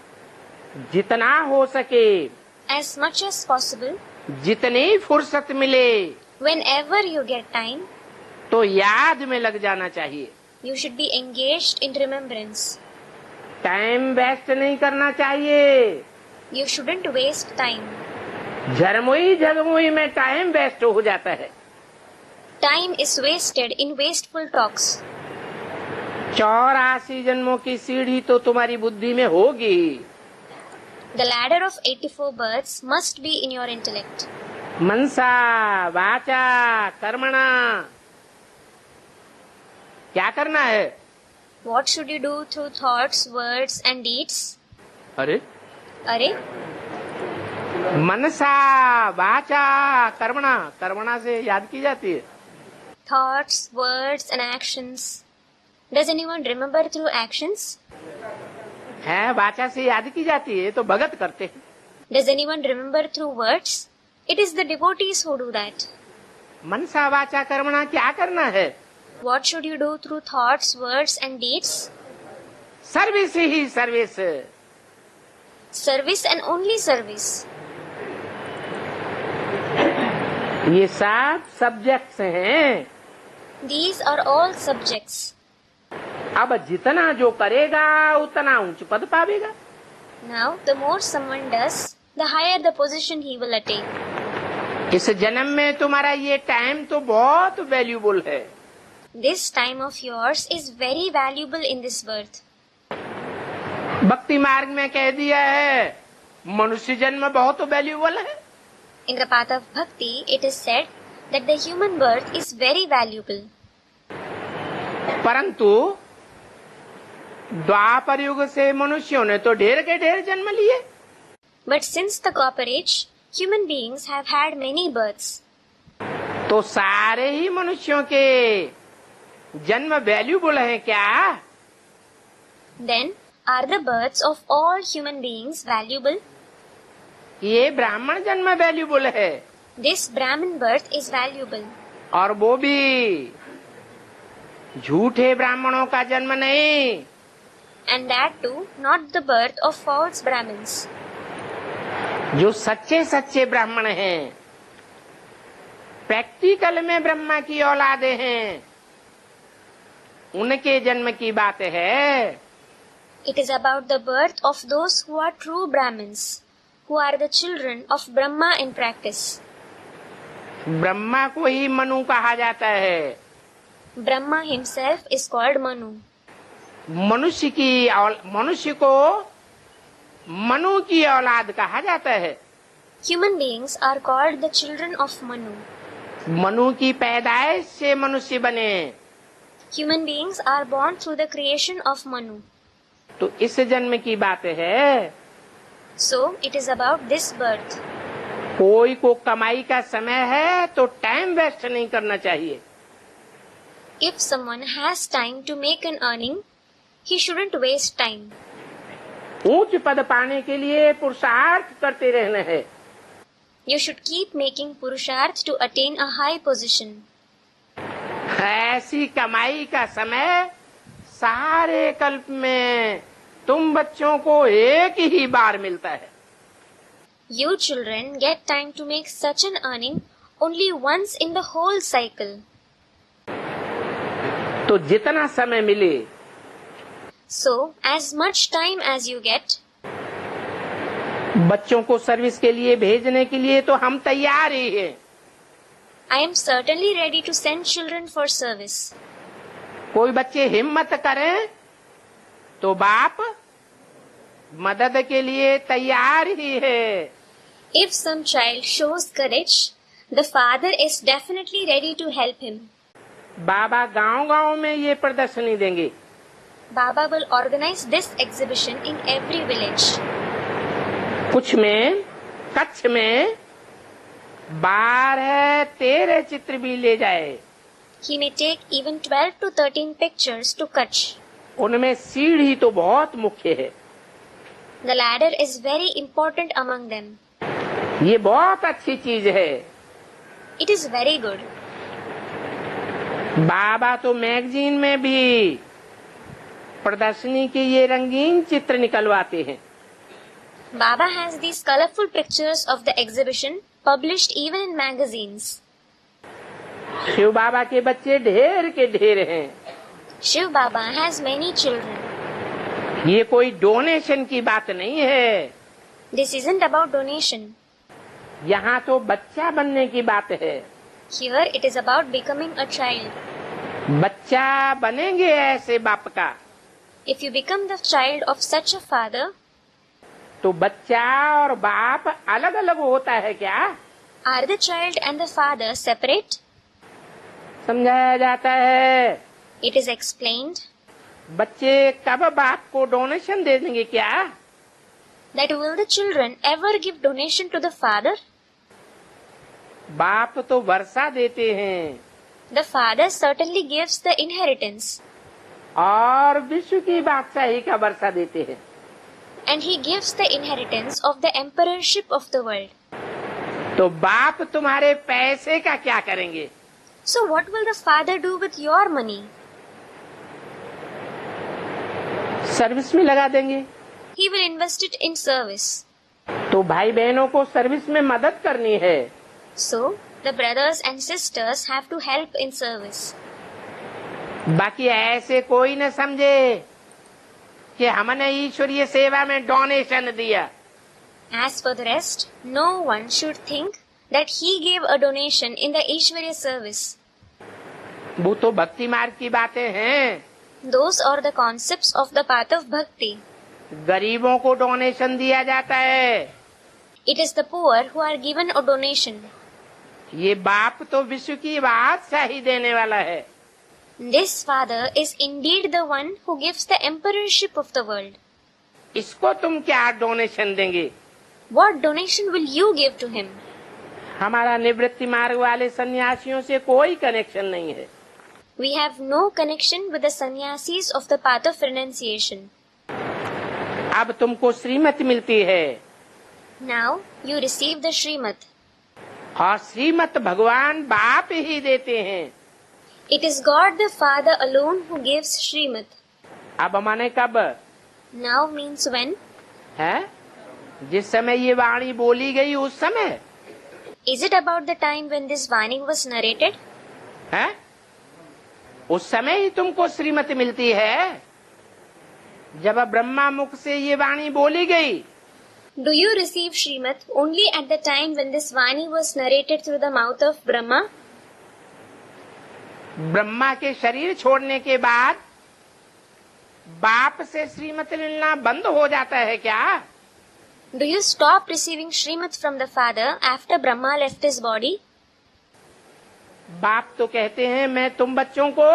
जितना हो सके, as much as possible, जितनी फुर्सत मिले, whenever you get time. तो याद में लग जाना चाहिए. You should be engaged in remembrance. Time waste नहीं करना चाहिए. You shouldn't waste time. झरमुई झगमुई में टाइम वेस्ट हो जाता है. Time is wasted in wasteful talks. 84 जन्मों की सीढ़ी तो तुम्हारी बुद्धि में होगी. The ladder of 84 births must be in your intellect. मनसा वाचा कर्मणा. क्या करना है? What should you do through thoughts, words and deeds? अरे अरे, मनसा वाचा कर्मणा. कर्मणा से याद की जाती है. thoughts, words and actions. Does anyone remember through actions? है, वाचा से याद की जाती है तो भगत करते हैं. Does anyone remember through words? It is the devotees who do that. मनसा वाचा कर्मणा क्या करना है? What should you do through thoughts, words and deeds? Service he service. Service and only service. ये सब सब्जेक्ट्स हैं. These are all subjects. अब जितना जो करेगा उतना ऊंच पद पावेगा. Now, the more someone does, the higher the position he will attain. इस जन्म में तुम्हारा ये टाइम तो बहुत वैल्यूबल है. This time of yours is very valuable in this birth. भक्ति मार्ग में कह दिया है मनुष्य जन्म बहुत वैल्यूबल है. In the path of bhakti, it is said that the human birth is very valuable. परंतु द्वापर युग से मनुष्यों ने तो ढेर के ढेर जन्म लिए. But since the Copper Age, human beings have had many births. तो सारे ही मनुष्यों के जन्म वैल्यूबल हैं क्या? Then, are the births of all human beings valuable? ये ब्राह्मण जन्म वैल्यूबल है. This Brahmin birth is valuable. और वो भी झूठे ब्राह्मणों का जन्म नहीं. And that too, not the birth of false Brahmins. जो सच्चे सच्चे ब्राह्मण हैं, प्रैक्टिकल में ब्रह्मा की औलादे हैं, उनके जन्म की बात है. It is about the birth of those who are true Brahmins, who are the children of Brahma in practice. Brahma को ही मनु कहा जाता है. Brahma himself is called Manu. मनुष्य को मनु की औलाद कहा जाता है. Human beings are called the children of Manu. Manu की पैदाइश से मनुष्य बने. Human beings are born through the creation of Manu. तो इस जन्म की बात है. So, it is about this birth. कोई को कमाई का समय है तो टाइम वेस्ट नहीं करना चाहिए. If someone has time to make an earning, he shouldn't waste time. ऊंच पद पाने के लिए पुरुषार्थ करते रहना है. You should keep making purusharth to attain a high position. ऐसी कमाई का समय सारे कल्प में तुम बच्चों को एक ही बार मिलता है. You children get time to make such an earning only once in the whole cycle. तो जितना समय मिले, So, as much time as you get, बच्चों को सर्विस के लिए भेजने के लिए तो हम तैयार ही हैं. I am certainly ready to send children for service. कोई बच्चे हिम्मत करें तो बाप मदद के लिए तैयार ही है. If some child shows courage, the father is definitely ready to help him. बाबा गांव-गांव में ये प्रदर्शनी देंगे. Baba will organize this exhibition in every village. कुछ में कच्छ में 12-13 चित्र भी ले जाए. He may take even 12 to 13 pictures to Kutch. उनमें सीढ़ी तो बहुत मुख्य है. The ladder is very important among them. ये बहुत अच्छी चीज है. It is very good. बाबा तो मैगजीन में भी प्रदर्शनी के ये रंगीन चित्र निकलवाते हैं। Baba has these colorful pictures of the exhibition published even in magazines. Shiv बाबा के बच्चे ढेर के ढेर हैं। Shiv Baba has many children. ये कोई डोनेशन की बात नहीं है। This isn't about donation. यहाँ तो बच्चा बनने की बात है। Here it is about becoming a child. बच्चा बनेंगे ऐसे बाप का, If you become the child of such a father, तो बच्चा और बाप अलग अलग होता है क्या? are the child and the father separate? समझाया जाता है। It is explained बच्चे कब बाप को डोनेशन दे देंगे क्या? that will the children ever give donation to the father? बाप तो वर्षा देते हैं The father certainly gives the inheritance, और विश्व की बादशाही का वर्षा देते हैं। and he gives the inheritance of the emperorship of the world. तो बाप तुम्हारे पैसे का क्या करेंगे? So what will the father do with your money? Service में लगा देंगे। He will invest it in service. तो भाई बहनों को सर्विस में मदद करनी है। So the brothers and sisters have to help in service. बाकी ऐसे कोई न समझे कि हमने ईश्वरीय सेवा में डोनेशन दिया। As for the rest, no one should think that he gave a donation in the Ishwarya service. वो तो भक्ति मार्ग की बातें हैं। Those are the concepts of the path of bhakti. गरीबों को डोनेशन दिया जाता है। It is the poor who are given a donation. ये बाप तो विश्व की बादशाही देने वाला है। This father is indeed the one who gives the emperorship of the world. इसको तुम क्या डोनेशन देंगे? What donation will you give to him? हमारा निवृत्ति मार्ग वाले सन्यासियों से कोई कनेक्शन नहीं है। We have no connection with the sannyasis of the path of renunciation. अब तुमको श्रीमत मिलती है, Now you receive the Srimad. और श्रीमत भगवान बाप ही देते हैं। It is God the Father alone who gives Srimad. अब माने कब Now means when? है? जिस समय ये वाणी बोली गई उस समय Is it about the time when this Vani was narrated? है? उस समय ही तुमको श्रीमत मिलती है जब ब्रह्मा मुख से ये वाणी बोली गई। Do you receive Srimad only at the time when this Vani was narrated through the mouth of Brahma? Brahma के शरीर छोड़ने के बाद बाप से श्रीमत मिलना बंद हो जाता है क्या? Do you stop receiving Srimad from the Father after Brahma left his body? बाप तो कहते हैं मैं तुम बच्चों को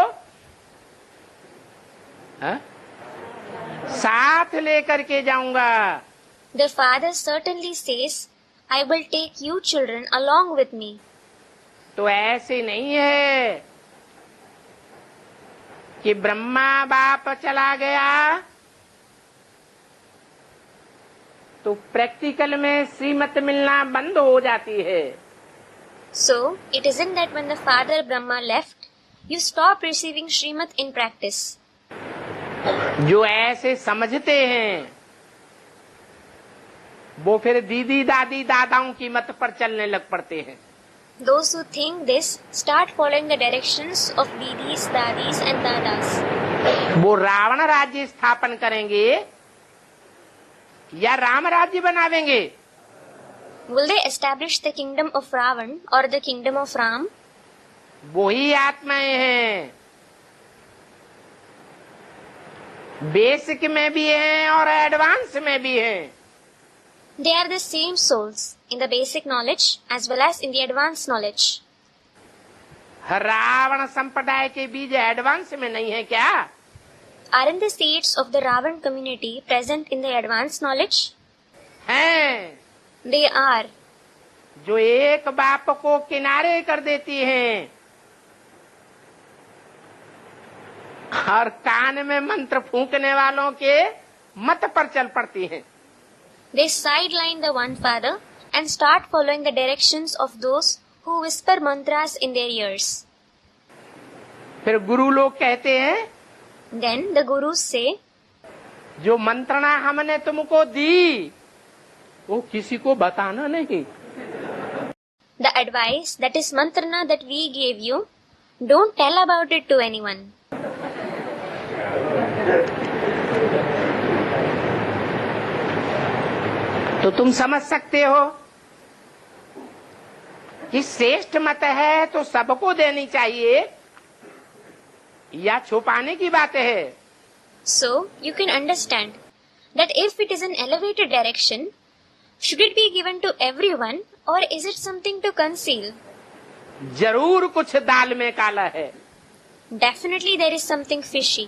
साथ लेकर के जाऊंगा। The Father certainly says, I will take you children along with me. तो ऐसे नहीं है कि ब्रह्मा बाप चला गया तो प्रैक्टिकल में श्रीमत मिलना बंद हो जाती है। So, it isn't that when the Father Brahma left, you stop receiving Srimad in practice. जो ऐसे समझते हैं वो फिर दीदी दादी दादाओं की मत पर चलने लग पड़ते हैं। Those who think this start following the directions of Didis, Dadis and Dadas. वो रावण राज्य स्थापन करेंगे या राम राज्य बनावेंगे? Will they establish the kingdom of Ravan or the kingdom of Ram? वही आत्माएं हैं, बेसिक में भी हैं और एडवांस में भी हैं। They are the same souls in the basic knowledge as well as in the advanced knowledge. Ravan संप्रदाय के बीज एडवांस में नहीं है क्या? Aren't the seeds of the Ravan community present in the advanced knowledge? हैं, They are. जो एक बाप को किनारे कर देती हैं और कान में मंत्र फूंकने वालों के मत पर चल पड़ती हैं। They sideline the one Father and start following the directions of those who whisper mantras in their ears. फिर गुरु लोग कहते हैं Then the Gurus say, जो मंत्रणा हमने तुमको दी वो किसी को बताना नहीं. The advice, that is mantrana that we gave you, don't tell about it to anyone. तो तुम समझ सकते हो कि श्रेष्ठ मत है तो सबको देनी चाहिए या छुपाने की बात है. So, you can understand that if it is an elevated direction, should it be given to everyone or is it something to conceal? जरूर कुछ दाल में काला है. Definitely there is something fishy.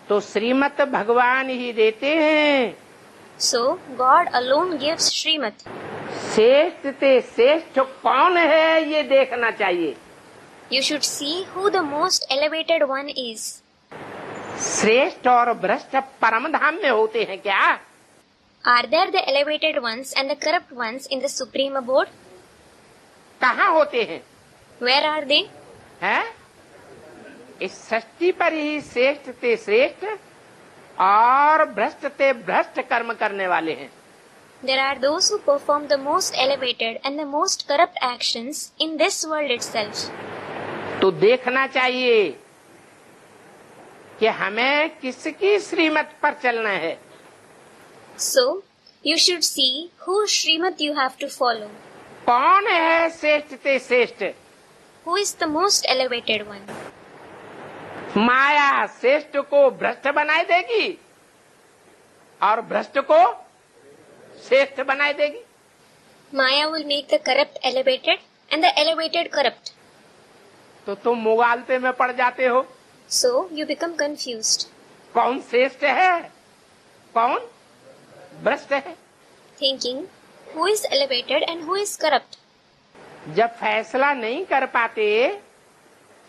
तो श्रीमत भगवान ही देते हैं. So, God alone gives Srimad. श्रेष्ठ ते श्रेष्ठ कौन है ये देखना चाहिए. You should see who the most elevated one is. श्रेष्ठ और भ्रष्ट परम धाम में होते हैं क्या? Are there the elevated ones and the corrupt ones in the supreme abode? कहाँ होते हैं? Where are they? हैं? इस सृष्टि पर ही श्रेष्ठ ते श्रेष्ठ और भ्रष्ट ते भ्रष्ट कर्म करने वाले हैं. There are those who perform the most elevated and the most corrupt actions in this world itself. तो देखना चाहिए कि हमें किसकी श्रीमत पर चलना है. So, you should see whose Srimad you have to follow. कौन है श्रेष्ठ ते श्रेष्ठ? Who is the most elevated one? माया श्रेष्ठ को भ्रष्ट बनाए देगी और भ्रष्ट को श्रेष्ठ बनाए देगी. Maya will make the corrupt elevated and the elevated corrupt. तो तुम मुगालते में पड़ जाते हो. So, you become confused, कौन श्रेष्ठ है कौन भ्रष्ट है. thinking who is elevated and who is corrupt. जब फैसला नहीं कर पाते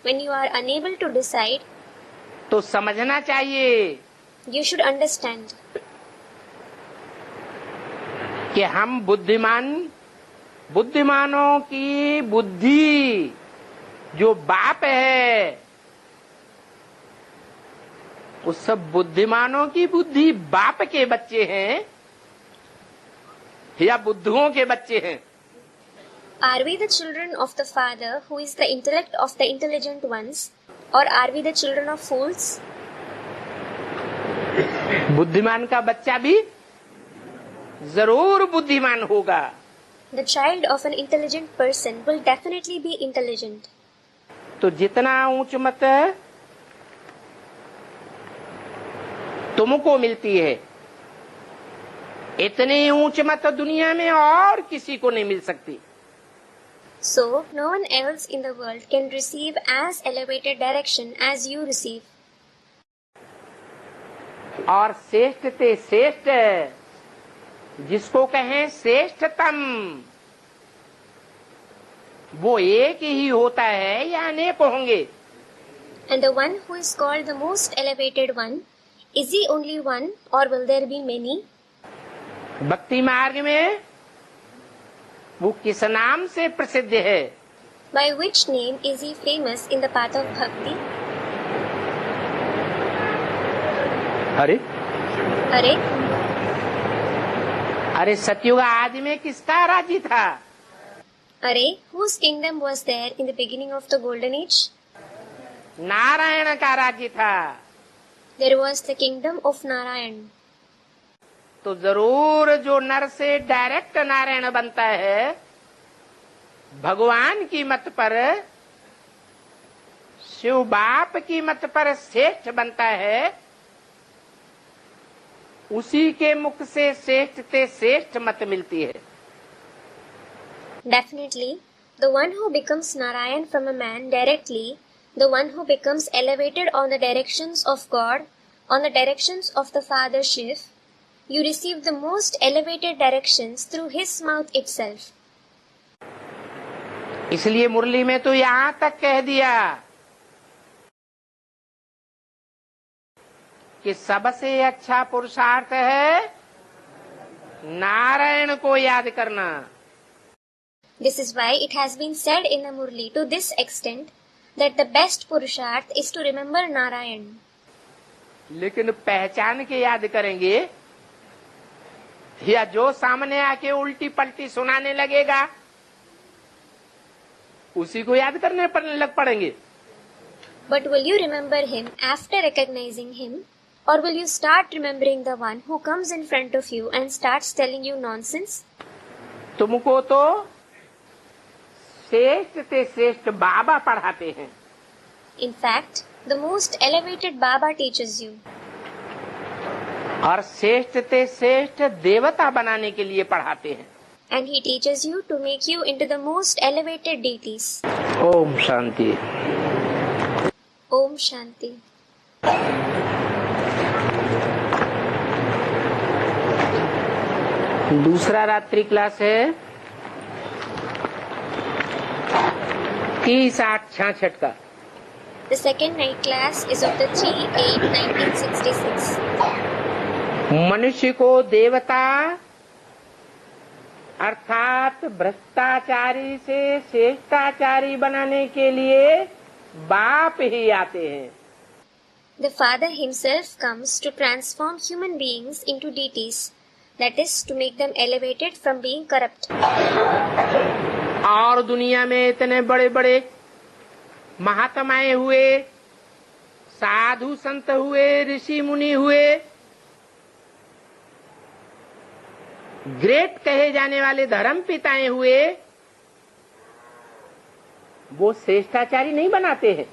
When you are unable to decide, तो समझना चाहिए you should understand कि हम बुद्धिमानों की बुद्धि जो बाप है उस सब बुद्धिमानों की बुद्धि बाप के बच्चे हैं या बुद्धुओं के बच्चे हैं. Are we the children of the Father who is the intellect of the intelligent ones, or are we the children of fools? बुद्धिमान का बच्चा भी जरूर बुद्धिमान होगा. The child of an intelligent person will definitely be intelligent. तो जितना ऊंच मत तुमको मिलती है इतनी ऊंच मत दुनिया में और किसी को नहीं मिल सकती. So, no one else in the world can receive as elevated direction as you receive. और श्रेष्ठ ते श्रेष्ठ जिसको कहें श्रेष्ठतम वो एक ही होता है या अनेक होंगे. And the one who is called the most elevated one, is he only one or will there be many? भक्ति मार्ग में वो किस नाम से प्रसिद्ध है? By which name is he famous in the path of bhakti? अरे Are, अरे सतयुग आदि में किसका राज्य था? Are, whose kingdom was there in the beginning of the golden age? Narayan का राज्य था. There was the kingdom of Narayan. तो जरूर जो नर से डायरेक्ट नारायण बनता है भगवान की मत पर शिव बाप की मत पर श्रेष्ठ बनता है उसी के मुख से श्रेष्ठ ते श्रेष्ठ मत मिलती है. Definitely, the one who becomes Narayan from a man directly, the one who becomes elevated on the directions of God, on the directions of the Father Shiv, you receive the most elevated directions through his mouth itself. इसलिए मुरली में तो यहाँ तक कह दिया कि सबसे अच्छा पुरुषार्थ है नारायण को याद करना. This is why it has been said in the Murli to this extent that the best Purusharth is to remember Narayan. लेकिन पहचान के याद करेंगे या जो सामने आके उल्टी पलटी सुनाने लगेगा उसी को याद करने लग पड़ेंगे। But will you remember him after recognizing him, or will you start remembering the one who comes in front of you and starts telling you nonsense? तुमको तो श्रेष्ठ से श्रेष्ठ बाबा पढ़ाते हैं। In fact, the most elevated Baba teaches you, और श्रेष्ठ से श्रेष्ठ देवता बनाने के लिए पढ़ाते हैं। and he teaches you to make you into the most elevated deities. Om Shanti. Om Shanti. दूसरा रात्रि क्लास है 30-66 का। The second night class is of the 3/8/1966. मनुष्य को देवता अर्थात भ्रष्टाचारी से श्रेष्ठाचारी बनाने के लिए बाप ही आते हैं। The Father himself comes to transform human beings into deities, that is, to make them elevated from being corrupt. और दुनिया में इतने बड़े बड़े महात्माएं हुए, साधु संत हुए, ऋषि मुनि हुए, ग्रेट कहे जाने वाले धर्म पिताएं हुए, वो श्रेष्ठाचारी नहीं बनाते हैं।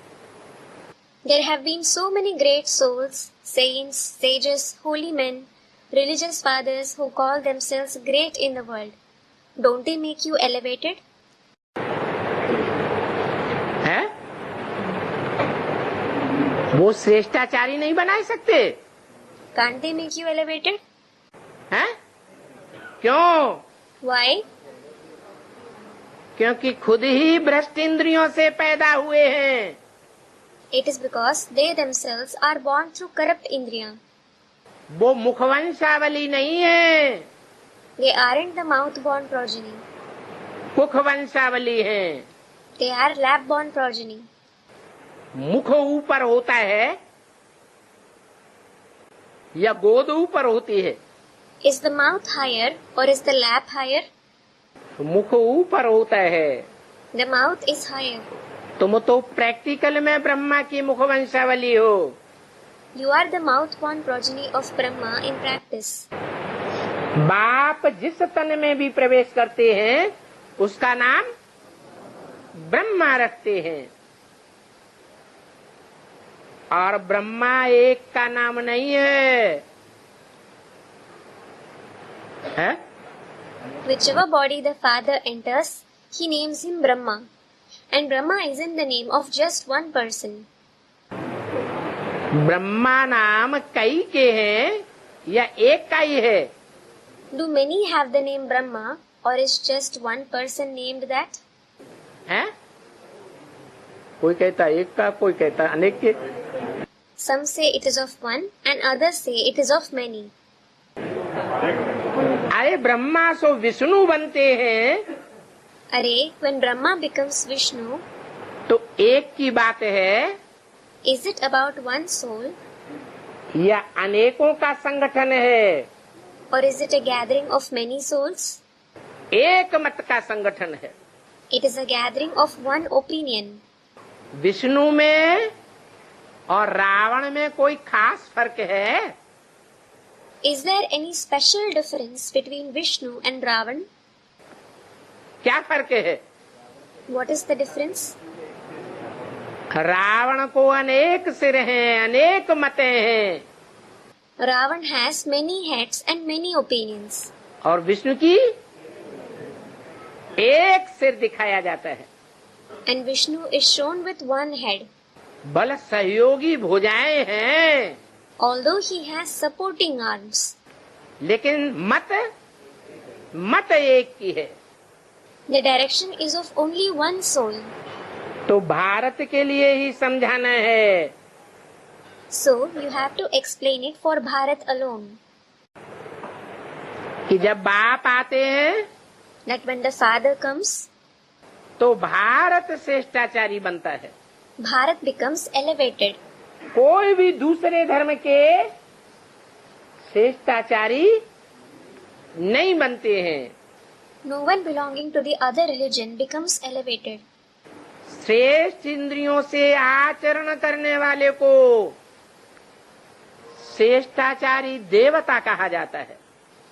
There have been so many great souls, saints, sages, holy men, religious fathers who call themselves great in the world. Don't they make you elevated? हैं? वो श्रेष्ठाचारी नहीं बना सकते। Can't they make you elevated? हैं? क्यों? Why? क्योंकि खुद ही भ्रष्ट इंद्रियों से पैदा हुए हैं। It is because they themselves are born through corrupt indriya. वो मुखवंशावली नहीं है, They aren't the mouth-born progeny. कुखवंशावली है। They are lab-born progeny. मुख ऊपर होता है या गोद ऊपर होती है? Is the mouth higher or is the lab higher? मुख ऊपर होता है। The mouth is higher. तुम तो प्रैक्टिकल में ब्रह्मा की मुखवंशावली हो। You are the mouth-born progeny of Brahma in practice. बाप जिस तन में भी प्रवेश करते हैं उसका नाम ब्रह्मा रखते हैं, और ब्रह्मा एक का नाम नहीं है। है? Whichever body the Father enters, he names him Brahma. And Brahma isn't the name of just one person. Brahma नाम कई के हैं या एक का ही है? Do many have the name Brahma, or is just one person named that? है? कोई कहता है एक का, कोई कहता है अनेक के। Some say it is of one, and others say it is of many. अरे ब्रह्मा सो विष्णु बनते हैं Arey, when Brahma becomes Vishnu, तो एक की बात है is it about one soul, या अनेकों का संगठन है? or is it a gathering of many souls? एक मत का संगठन है। It is a gathering of one opinion. Vishnu में और रावण में कोई खास फर्क है? Is there any special difference between Vishnu and Ravan? क्या फर्क है? What is the difference? Ravan को अनेक सिर हैं, अनेक मतें हैं, Ravan has many heads and many opinions. और विष्णु की एक सिर दिखाया जाता है। And Vishnu is shown with one head. बल सहयोगी भुजाएं हैं, Although he has supporting arms, लेकिन मत एक की है। the direction is of only one soul. तो भारत के लिए ही समझाना है। So you have to explain it for Bharat alone. कि जब बाप आते हैं That when the Father comes, तो भारत श्रेष्ठाचारी बनता है। Bharat becomes elevated. कोई भी दूसरे धर्म के श्रेष्ठाचारी नहीं बनते हैं। No one belonging to the other religion becomes elevated. श्रेष्ठ इंद्रियों से आचरण करने वाले को श्रेष्ठाचारी देवता कहा जाता है।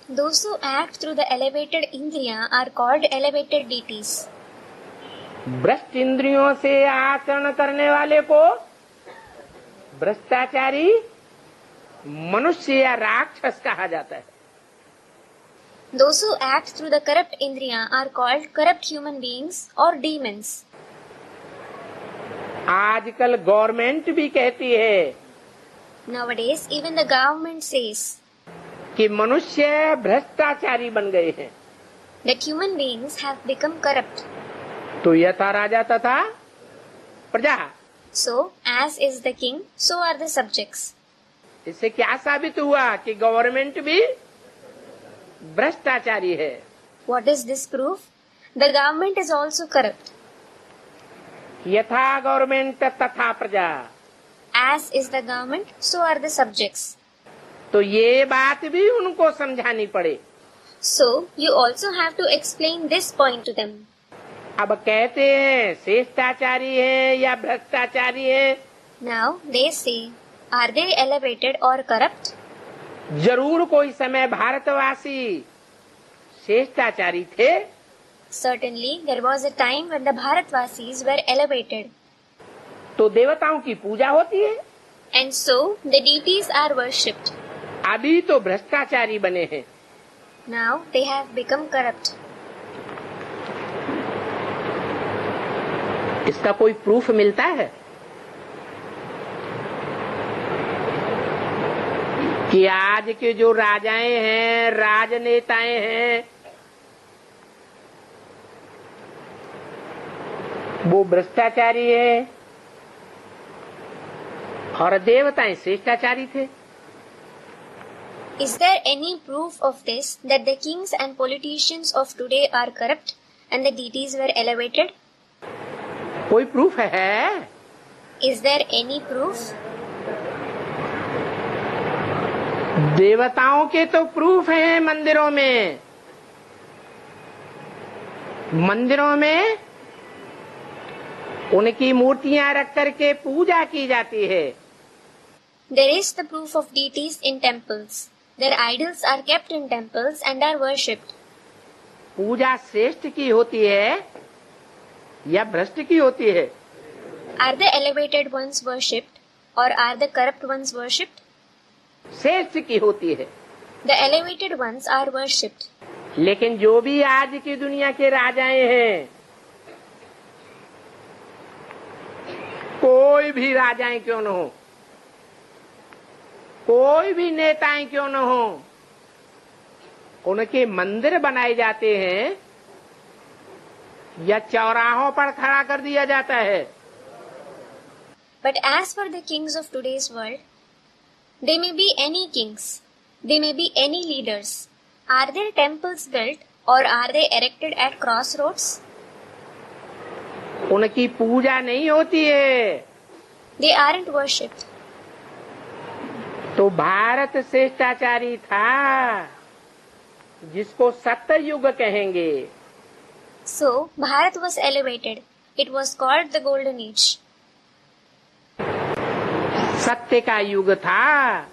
Those who act through the elevated indriya are called elevated deities. भ्रष्ट इंद्रियों से आचरण करने वाले को भ्रष्टाचारी मनुष्य या राक्षस कहा जाता है। Those who act through the corrupt indriya are called corrupt human beings or demons. आजकल गवर्नमेंट भी कहती है Nowadays, even the government says कि मनुष्य भ्रष्टाचारी बन गए हैं। that human beings have become corrupt. तो यथा राजा तथा प्रजा। So, as is the king, so are the subjects. इससे क्या साबित हुआ कि गवर्नमेंट भी भ्रष्टाचारी है। What is this proof? The government is also corrupt. यथा गवर्नमेंट तथा प्रजा। As is the government, so are the subjects. तो ये बात भी उनको समझानी पड़े। So, you also have to explain this point to them. अब कहते हैं श्रेष्ठाचारी है या भ्रष्टाचारी है। Now, they say, are they elevated or corrupt? जरूर कोई समय भारतवासी श्रेष्ठाचारी थे। Certainly, there was a time when the Bharatvasis were elevated. तो देवताओं की पूजा होती है। And so, the deities are worshipped. अभी तो भ्रष्टाचारी बने हैं। Now, they have become corrupt. इसका कोई प्रूफ मिलता है कि आज के जो राजाएं हैं, राजनेताएं हैं, वो भ्रष्टाचारी है और देवताएं श्रेष्ठाचारी थे। Is there any proof of this that the kings and politicians of today are corrupt and the deities were elevated? कोई प्रूफ है? Is there any proof? देवताओं के तो प्रूफ हैं मंदिरों में। मंदिरों में उनकी मूर्तियां रख करके पूजा की जाती है। There is the proof of deities in temples. Their idols are kept in temples and are worshipped. पूजा श्रेष्ठ की होती है या भ्रष्ट की होती है? Are the elevated ones worshipped or are the corrupt ones worshipped? श्रेष्ठ की होती है। The elevated ones are worshipped. लेकिन जो भी आज की दुनिया के राजाएं हैं, कोई भी राजाएं क्यों न हो, कोई भी नेताएं क्यों न हो, उनके मंदिर बनाए जाते हैं या चौराहों पर खड़ा कर दिया जाता है। But as for the kings of today's world, they may be any kings, they may be any leaders. Are their temples built or are they erected at crossroads? उनकी पूजा नहीं होती है। They aren't worshipped. तो भारत श्रेष्ठाचारी था, जिसको सत्ययुग कहेंगे। So, Bharat was elevated. It was called the Golden Age. सत्य का युग था।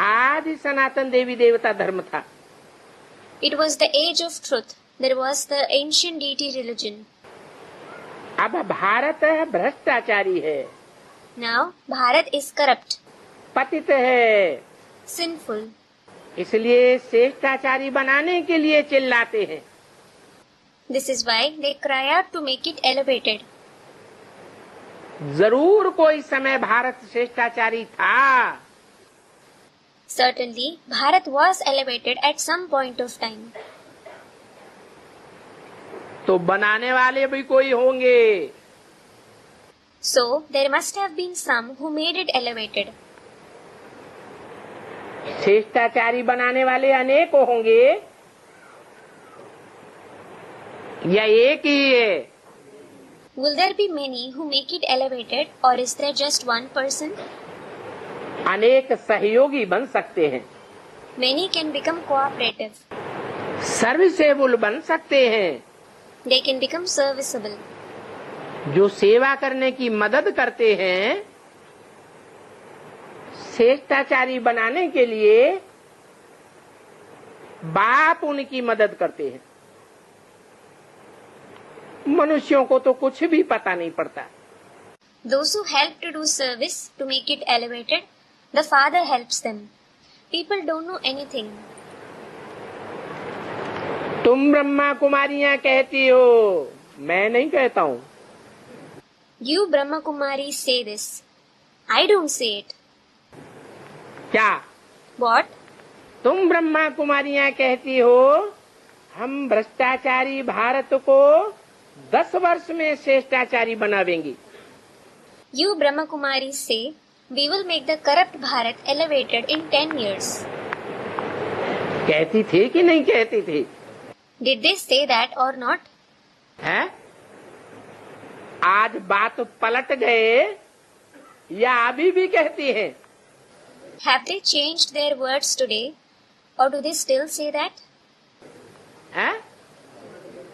आदि सनातन देवी देवता धर्म था। It was the age of truth. There was the ancient deity religion. अब भारत भ्रष्टाचारी है, Now, Bharat is corrupt, पतित है। sinful. इसलिए श्रेष्ठाचारी बनाने के लिए चिल्लाते हैं। This is why they cry out to make it elevated. जरूर कोई समय भारत श्रेष्ठाचारी था। Certainly, Bharat was elevated at some point of time. तो बनाने वाले भी कोई होंगे। So, there must have been some who made it elevated. श्रेष्ठाचारी बनाने वाले अनेक होंगे या एक ही है? Will there be many who make it elevated, or is there just one person? अनेक सहयोगी बन सकते हैं, Many can become cooperative. Serviceable बन सकते हैं, They can become serviceable. जो सेवा करने की मदद करते हैं, श्रेष्ठाचारी बनाने के लिए बाप उनकी मदद करते हैं। मनुष्यों को तो कुछ भी पता नहीं पड़ता। Those who help to do service to make it elevated, the Father helps them. People don't know anything. तुम ब्रह्मा कुमारियां कहती हो, मैं नहीं कहता हूं। You Brahma Kumaris say this. I don't say it. क्या? What? तुम ब्रह्मा कुमारियां कहती हो, हम भ्रष्टाचारी भारत को 10 वर्ष में श्रेष्ठाचारी बनावेंगे। You Brahma Kumaris say, we will make the corrupt Bharat elevated in 10 years. कहती थी कि नहीं कहती थी? Did they say that or not? है? आज बात पलट गए या अभी भी कहती हैं? Have they changed their words today, or do they still say that? है?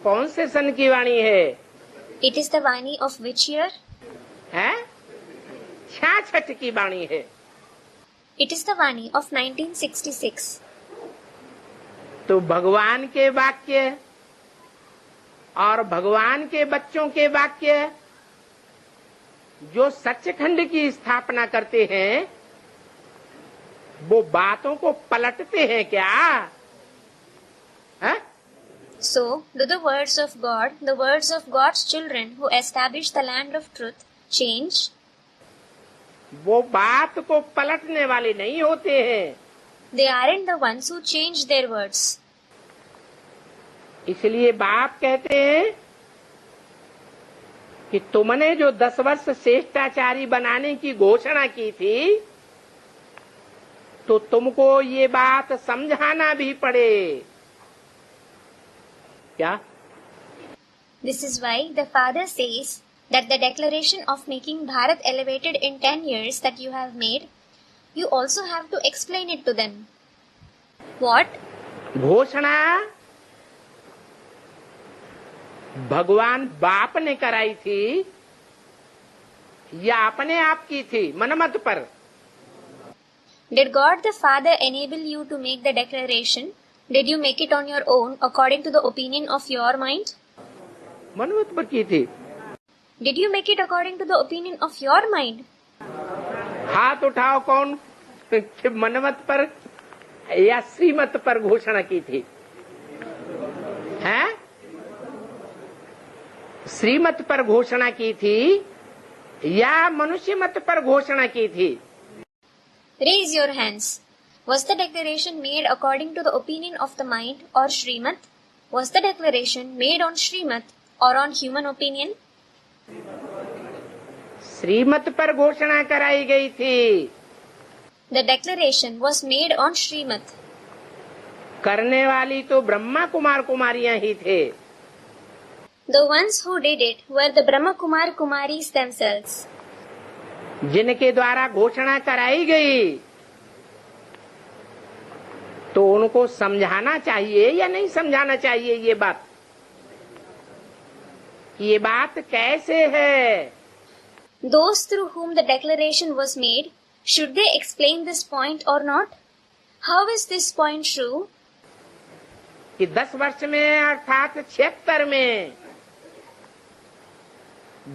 कौन से सन की वाणी है? It is the Vani of which year? है? 66 की वाणी है। It is the Vani of 1966. तो भगवान के वाक्य और भगवान के बच्चों के वाक्य जो सचखंड की स्थापना करते हैं, वो बातों को पलटते हैं क्या? है? So, do the words of God, the words of God's children who establish the land of truth, change? वो बात को पलटने वाले नहीं होते हैं। They aren't the ones who change their words. इसलिए बाप कहते हैं कि तुमने जो 10 वर्ष श्रेष्ठाचारी बनाने की घोषणा की थी, तो तुमको ये बात समझाना भी पड़े। क्या? This is why the Father says that the declaration of making Bharat elevated in 10 years that you have made, you also have to explain it to them. What? घोषणा भगवान बाप ने कराई थी या अपने आप की थी मनमत पर? Did God the Father enable you to make the declaration? Did you make it on your own according to the opinion of your mind? Manmath पर की थी। Did you make it according to the opinion of your mind? हाथ उठाओ कौन मनमत पर या श्रीमत पर घोषणा की थी? हैं? श्रीमत पर घोषणा की थी या मनुष्य मत पर घोषणा की थी? Raise your hands. Was the declaration made according to the opinion of the mind or Srimat? Was the declaration made on Srimat or on human opinion? श्रीमत पर घोषणा कराई गई थी। The declaration was made on Srimat. करने वाली तो ब्रह्मा कुमार कुमारियां ही थे। The ones who did it were the Brahma Kumar Kumaris themselves. जिनके द्वारा घोषणा कराई गई, तो उनको समझाना चाहिए या नहीं समझाना चाहिए ये बात? ये बात कैसे है? Those through whom the declaration was made, should they explain this point or not? How is this point true? कि 10 वर्ष में अर्थात 76 में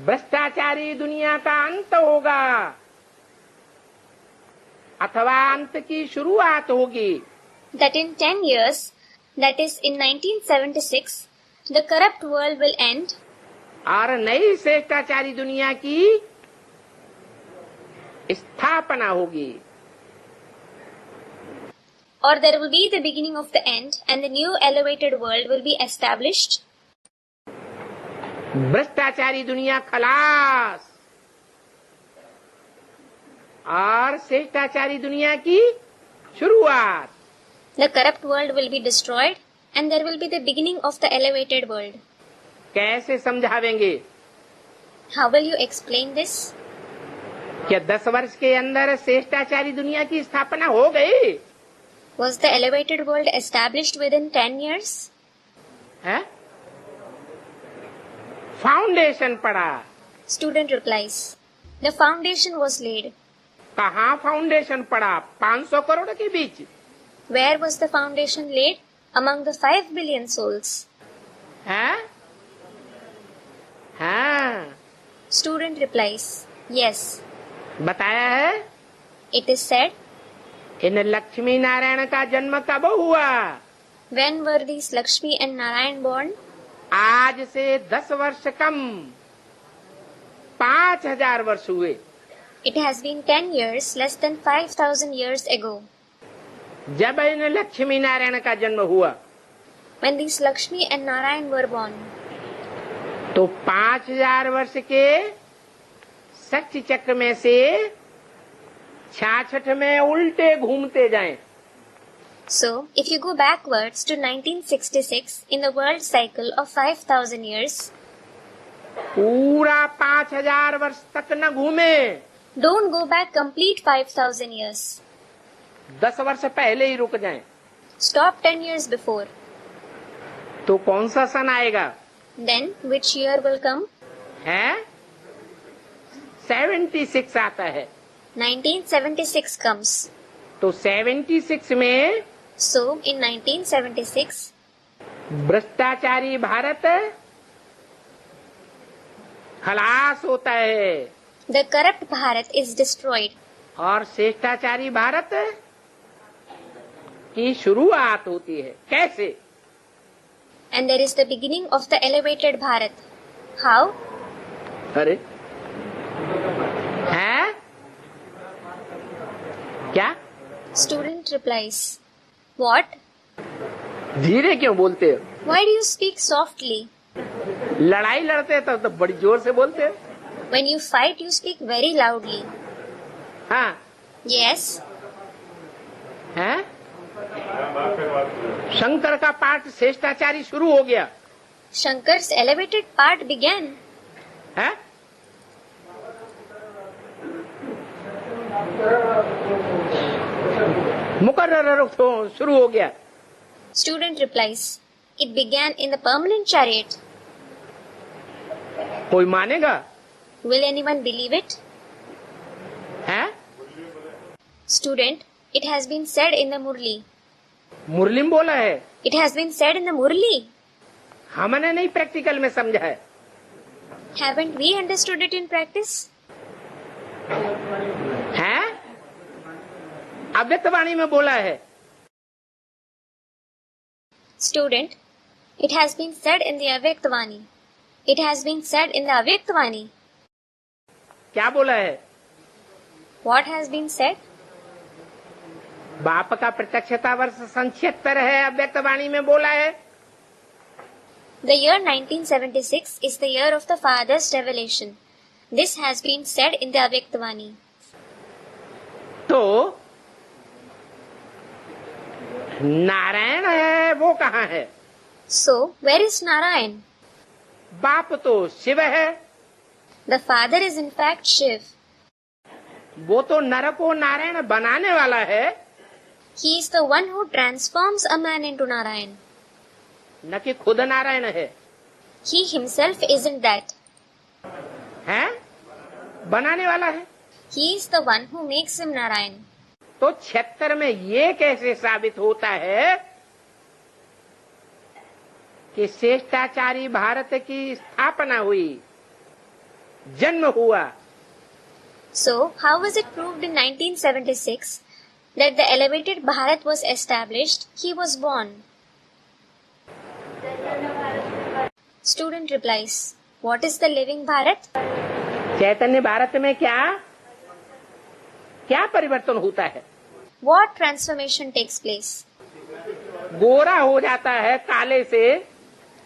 भ्रष्टाचारी दुनिया का अंत होगा अथवा अंत की शुरुआत होगी। That in 10 years, that is in 1976, the corrupt world will end. और नई श्रेष्ठाचारी दुनिया की स्थापना होगी। Or there will be the beginning of the end and the new elevated world will be established. भ्रष्टाचारी दुनिया खलास और श्रेष्ठाचारी दुनिया की शुरुआत। The corrupt world will be destroyed and there will be the beginning of the elevated world. कैसे समझावेंगे? How will you explain this? क्या 10 वर्ष के अंदर श्रेष्ठाचारी दुनिया की स्थापना हो गई? Was the elevated world established within 10 years? है? फाउंडेशन पड़ा। Student replies, the foundation was laid. कहाँ फाउंडेशन पड़ा? 500 करोड़ के बीच। Where was the foundation laid? Among the 5 billion souls. है? हाँ। Student replies, yes. बताया है? It is said, इन लक्ष्मी नारायण का जन्म कब हुआ? when were these Lakshmi and Narayan born? आज से 10 वर्ष कम 5000 वर्ष हुए। It has been 10 years, less than 5,000 years ago. जब इन लक्ष्मी नारायण का जन्म हुआ When these Lakshmi and Narayan were born. तो 5000 वर्ष के शक्ति चक्र में से 66 में उल्टे घूमते जाएं। So, if you go backwards to 1966 in the world cycle of 5,000 years, पूरा 5000 वर्ष तक न घूमे, don't go back complete 5,000 years. 10 वर्ष पहले ही रुक जाएं, Stop 10 years before. तो कौन सा सन आएगा? Then, which year will come? है 76 आता है। 1976 comes. तो 76 में So, in 1976, भ्रष्टाचारी भारत खलास होता है the corrupt Bharat is destroyed और श्रेष्ठाचारी भारत की शुरुआत होती है। कैसे? and there is the beginning of the elevated Bharat. How? अरे है क्या? Student replies, what? धीरे क्यों बोलते हो? Why do you speak softly? लड़ाई लड़ते हैं तो बड़ी जोर से बोलते हैं। When you fight, you speak very loudly. हाँ Yes, है? शंकर का पाठ श्रेष्ठाचारी शुरू हो गया Shankar's elevated part began. है? मुकर्रर शुरू हो गया। Student replies, it began in the permanent chariot. कोई मानेगा? Will anyone believe it? है? Student, it has been said in the Murli. मुरली में बोला है, It has been said in the Murli. हमने नहीं प्रैक्टिकल में समझा है। Haven't we understood it in practice? है? अव्यक्तवाणी में बोला है। Student, it has been said in the Avyaktvani. It has been said in the Avyaktvani. क्या बोला है? What has been said? बाप का प्रत्यक्षता वर्ष 76 है, अव्यक्तवाणी में बोला है। The year 1976 is the year of the Father's revelation. This has been said in the Avyaktvani. तो नारायण है वो कहाँ है? So, where is Narayan? बाप तो शिव है, The Father is in fact Shiv. वो तो नर को नारायण बनाने वाला है, He is the one who transforms a man into Narayan. न कि खुद नारायण है। He himself isn't that. हैं? बनाने वाला है। He is the one who makes him Narayan. तो 76 में ये कैसे साबित होता है कि श्रेष्ठाचारी भारत की स्थापना हुई, जन्म हुआ? So, how was it proved in 1976 that the elevated Bharat was established? He was born. Student replies, what is the living Bharat? चैतन्य भारत में क्या क्या परिवर्तन होता है? What transformation takes place? गोरा हो जाता है काले से,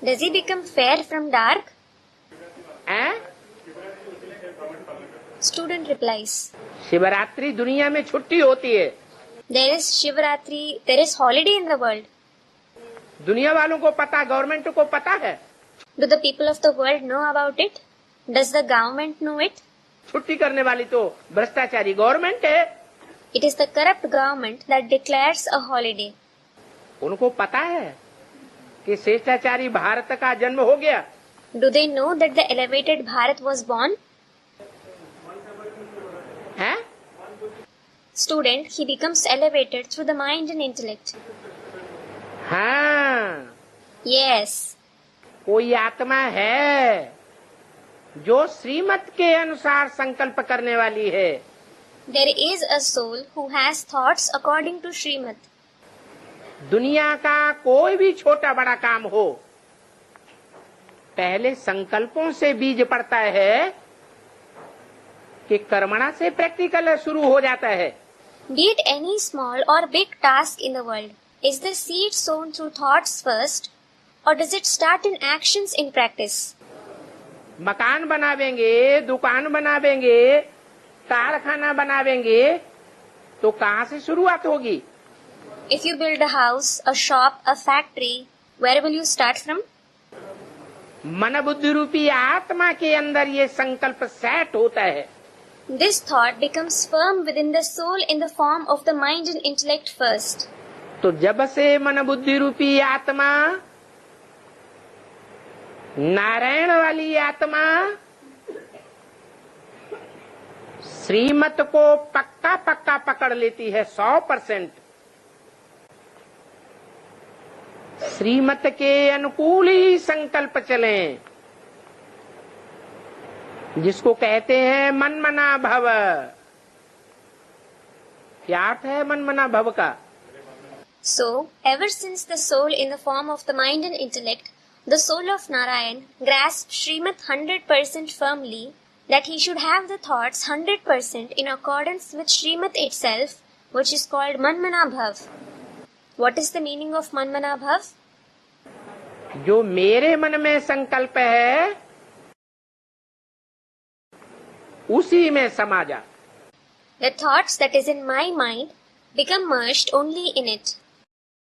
Does he become fair from dark? हैं? Student replies, शिवरात्रि दुनिया में छुट्टी होती है, there is Shivratri, there is holiday in the world. दुनिया वालों को पता, गवर्नमेंट को पता है। Do the people of the world know about it? Does the government know it? छुट्टी करने वाली तो भ्रष्टाचारी गवर्नमेंट है। It is the corrupt government that declares a holiday. उनको पता है कि श्रेष्ठाचारी भारत का जन्म हो गया। Do they know that the elevated Bharat was born? है? Student, he becomes elevated through the mind and intellect. हाँ, Yes. कोई आत्मा है जो श्रीमत के अनुसार संकल्प करने वाली है। There is a soul who has thoughts according to Srimad. दुनिया का कोई भी छोटा बड़ा काम हो, पहले संकल्पों से बीज पड़ता है कि कर्मणा से प्रैक्टिकल शुरू हो जाता है। Be it any small or big task in the world, is the seed sown through thoughts first, or does it start in actions in practice? मकान बनावेंगे, दुकान बनावेंगे, कारखाना बनावेंगे, तो कहाँ से शुरुआत होगी? If you build a house, a shop, a factory, where will you start from? मन बुद्धि रूपी आत्मा के अंदर ये संकल्प सेट होता है। This thought becomes firm within the soul in the form of the mind and intellect first. तो जब से मन बुद्धि रूपी आत्मा, नारायण वाली आत्मा श्रीमत को पक्का पक्का पकड़ लेती है 100%, श्रीमत के अनुकूल ही संकल्प चलें, जिसको कहते हैं मनमना भव। क्या अर्थ है मनमना भव का? So, ever since the soul in the form of the mind and intellect, the soul of Narayan, grasped Srimad 100% firmly, that he should have the thoughts 100% in accordance with Srimad itself, which is called Manmana Bhav. What is the meaning of Manmana Bhav? जो मेरे मन में संकल्प है उसी में समा जा। The thoughts that is in my mind become merged only in it.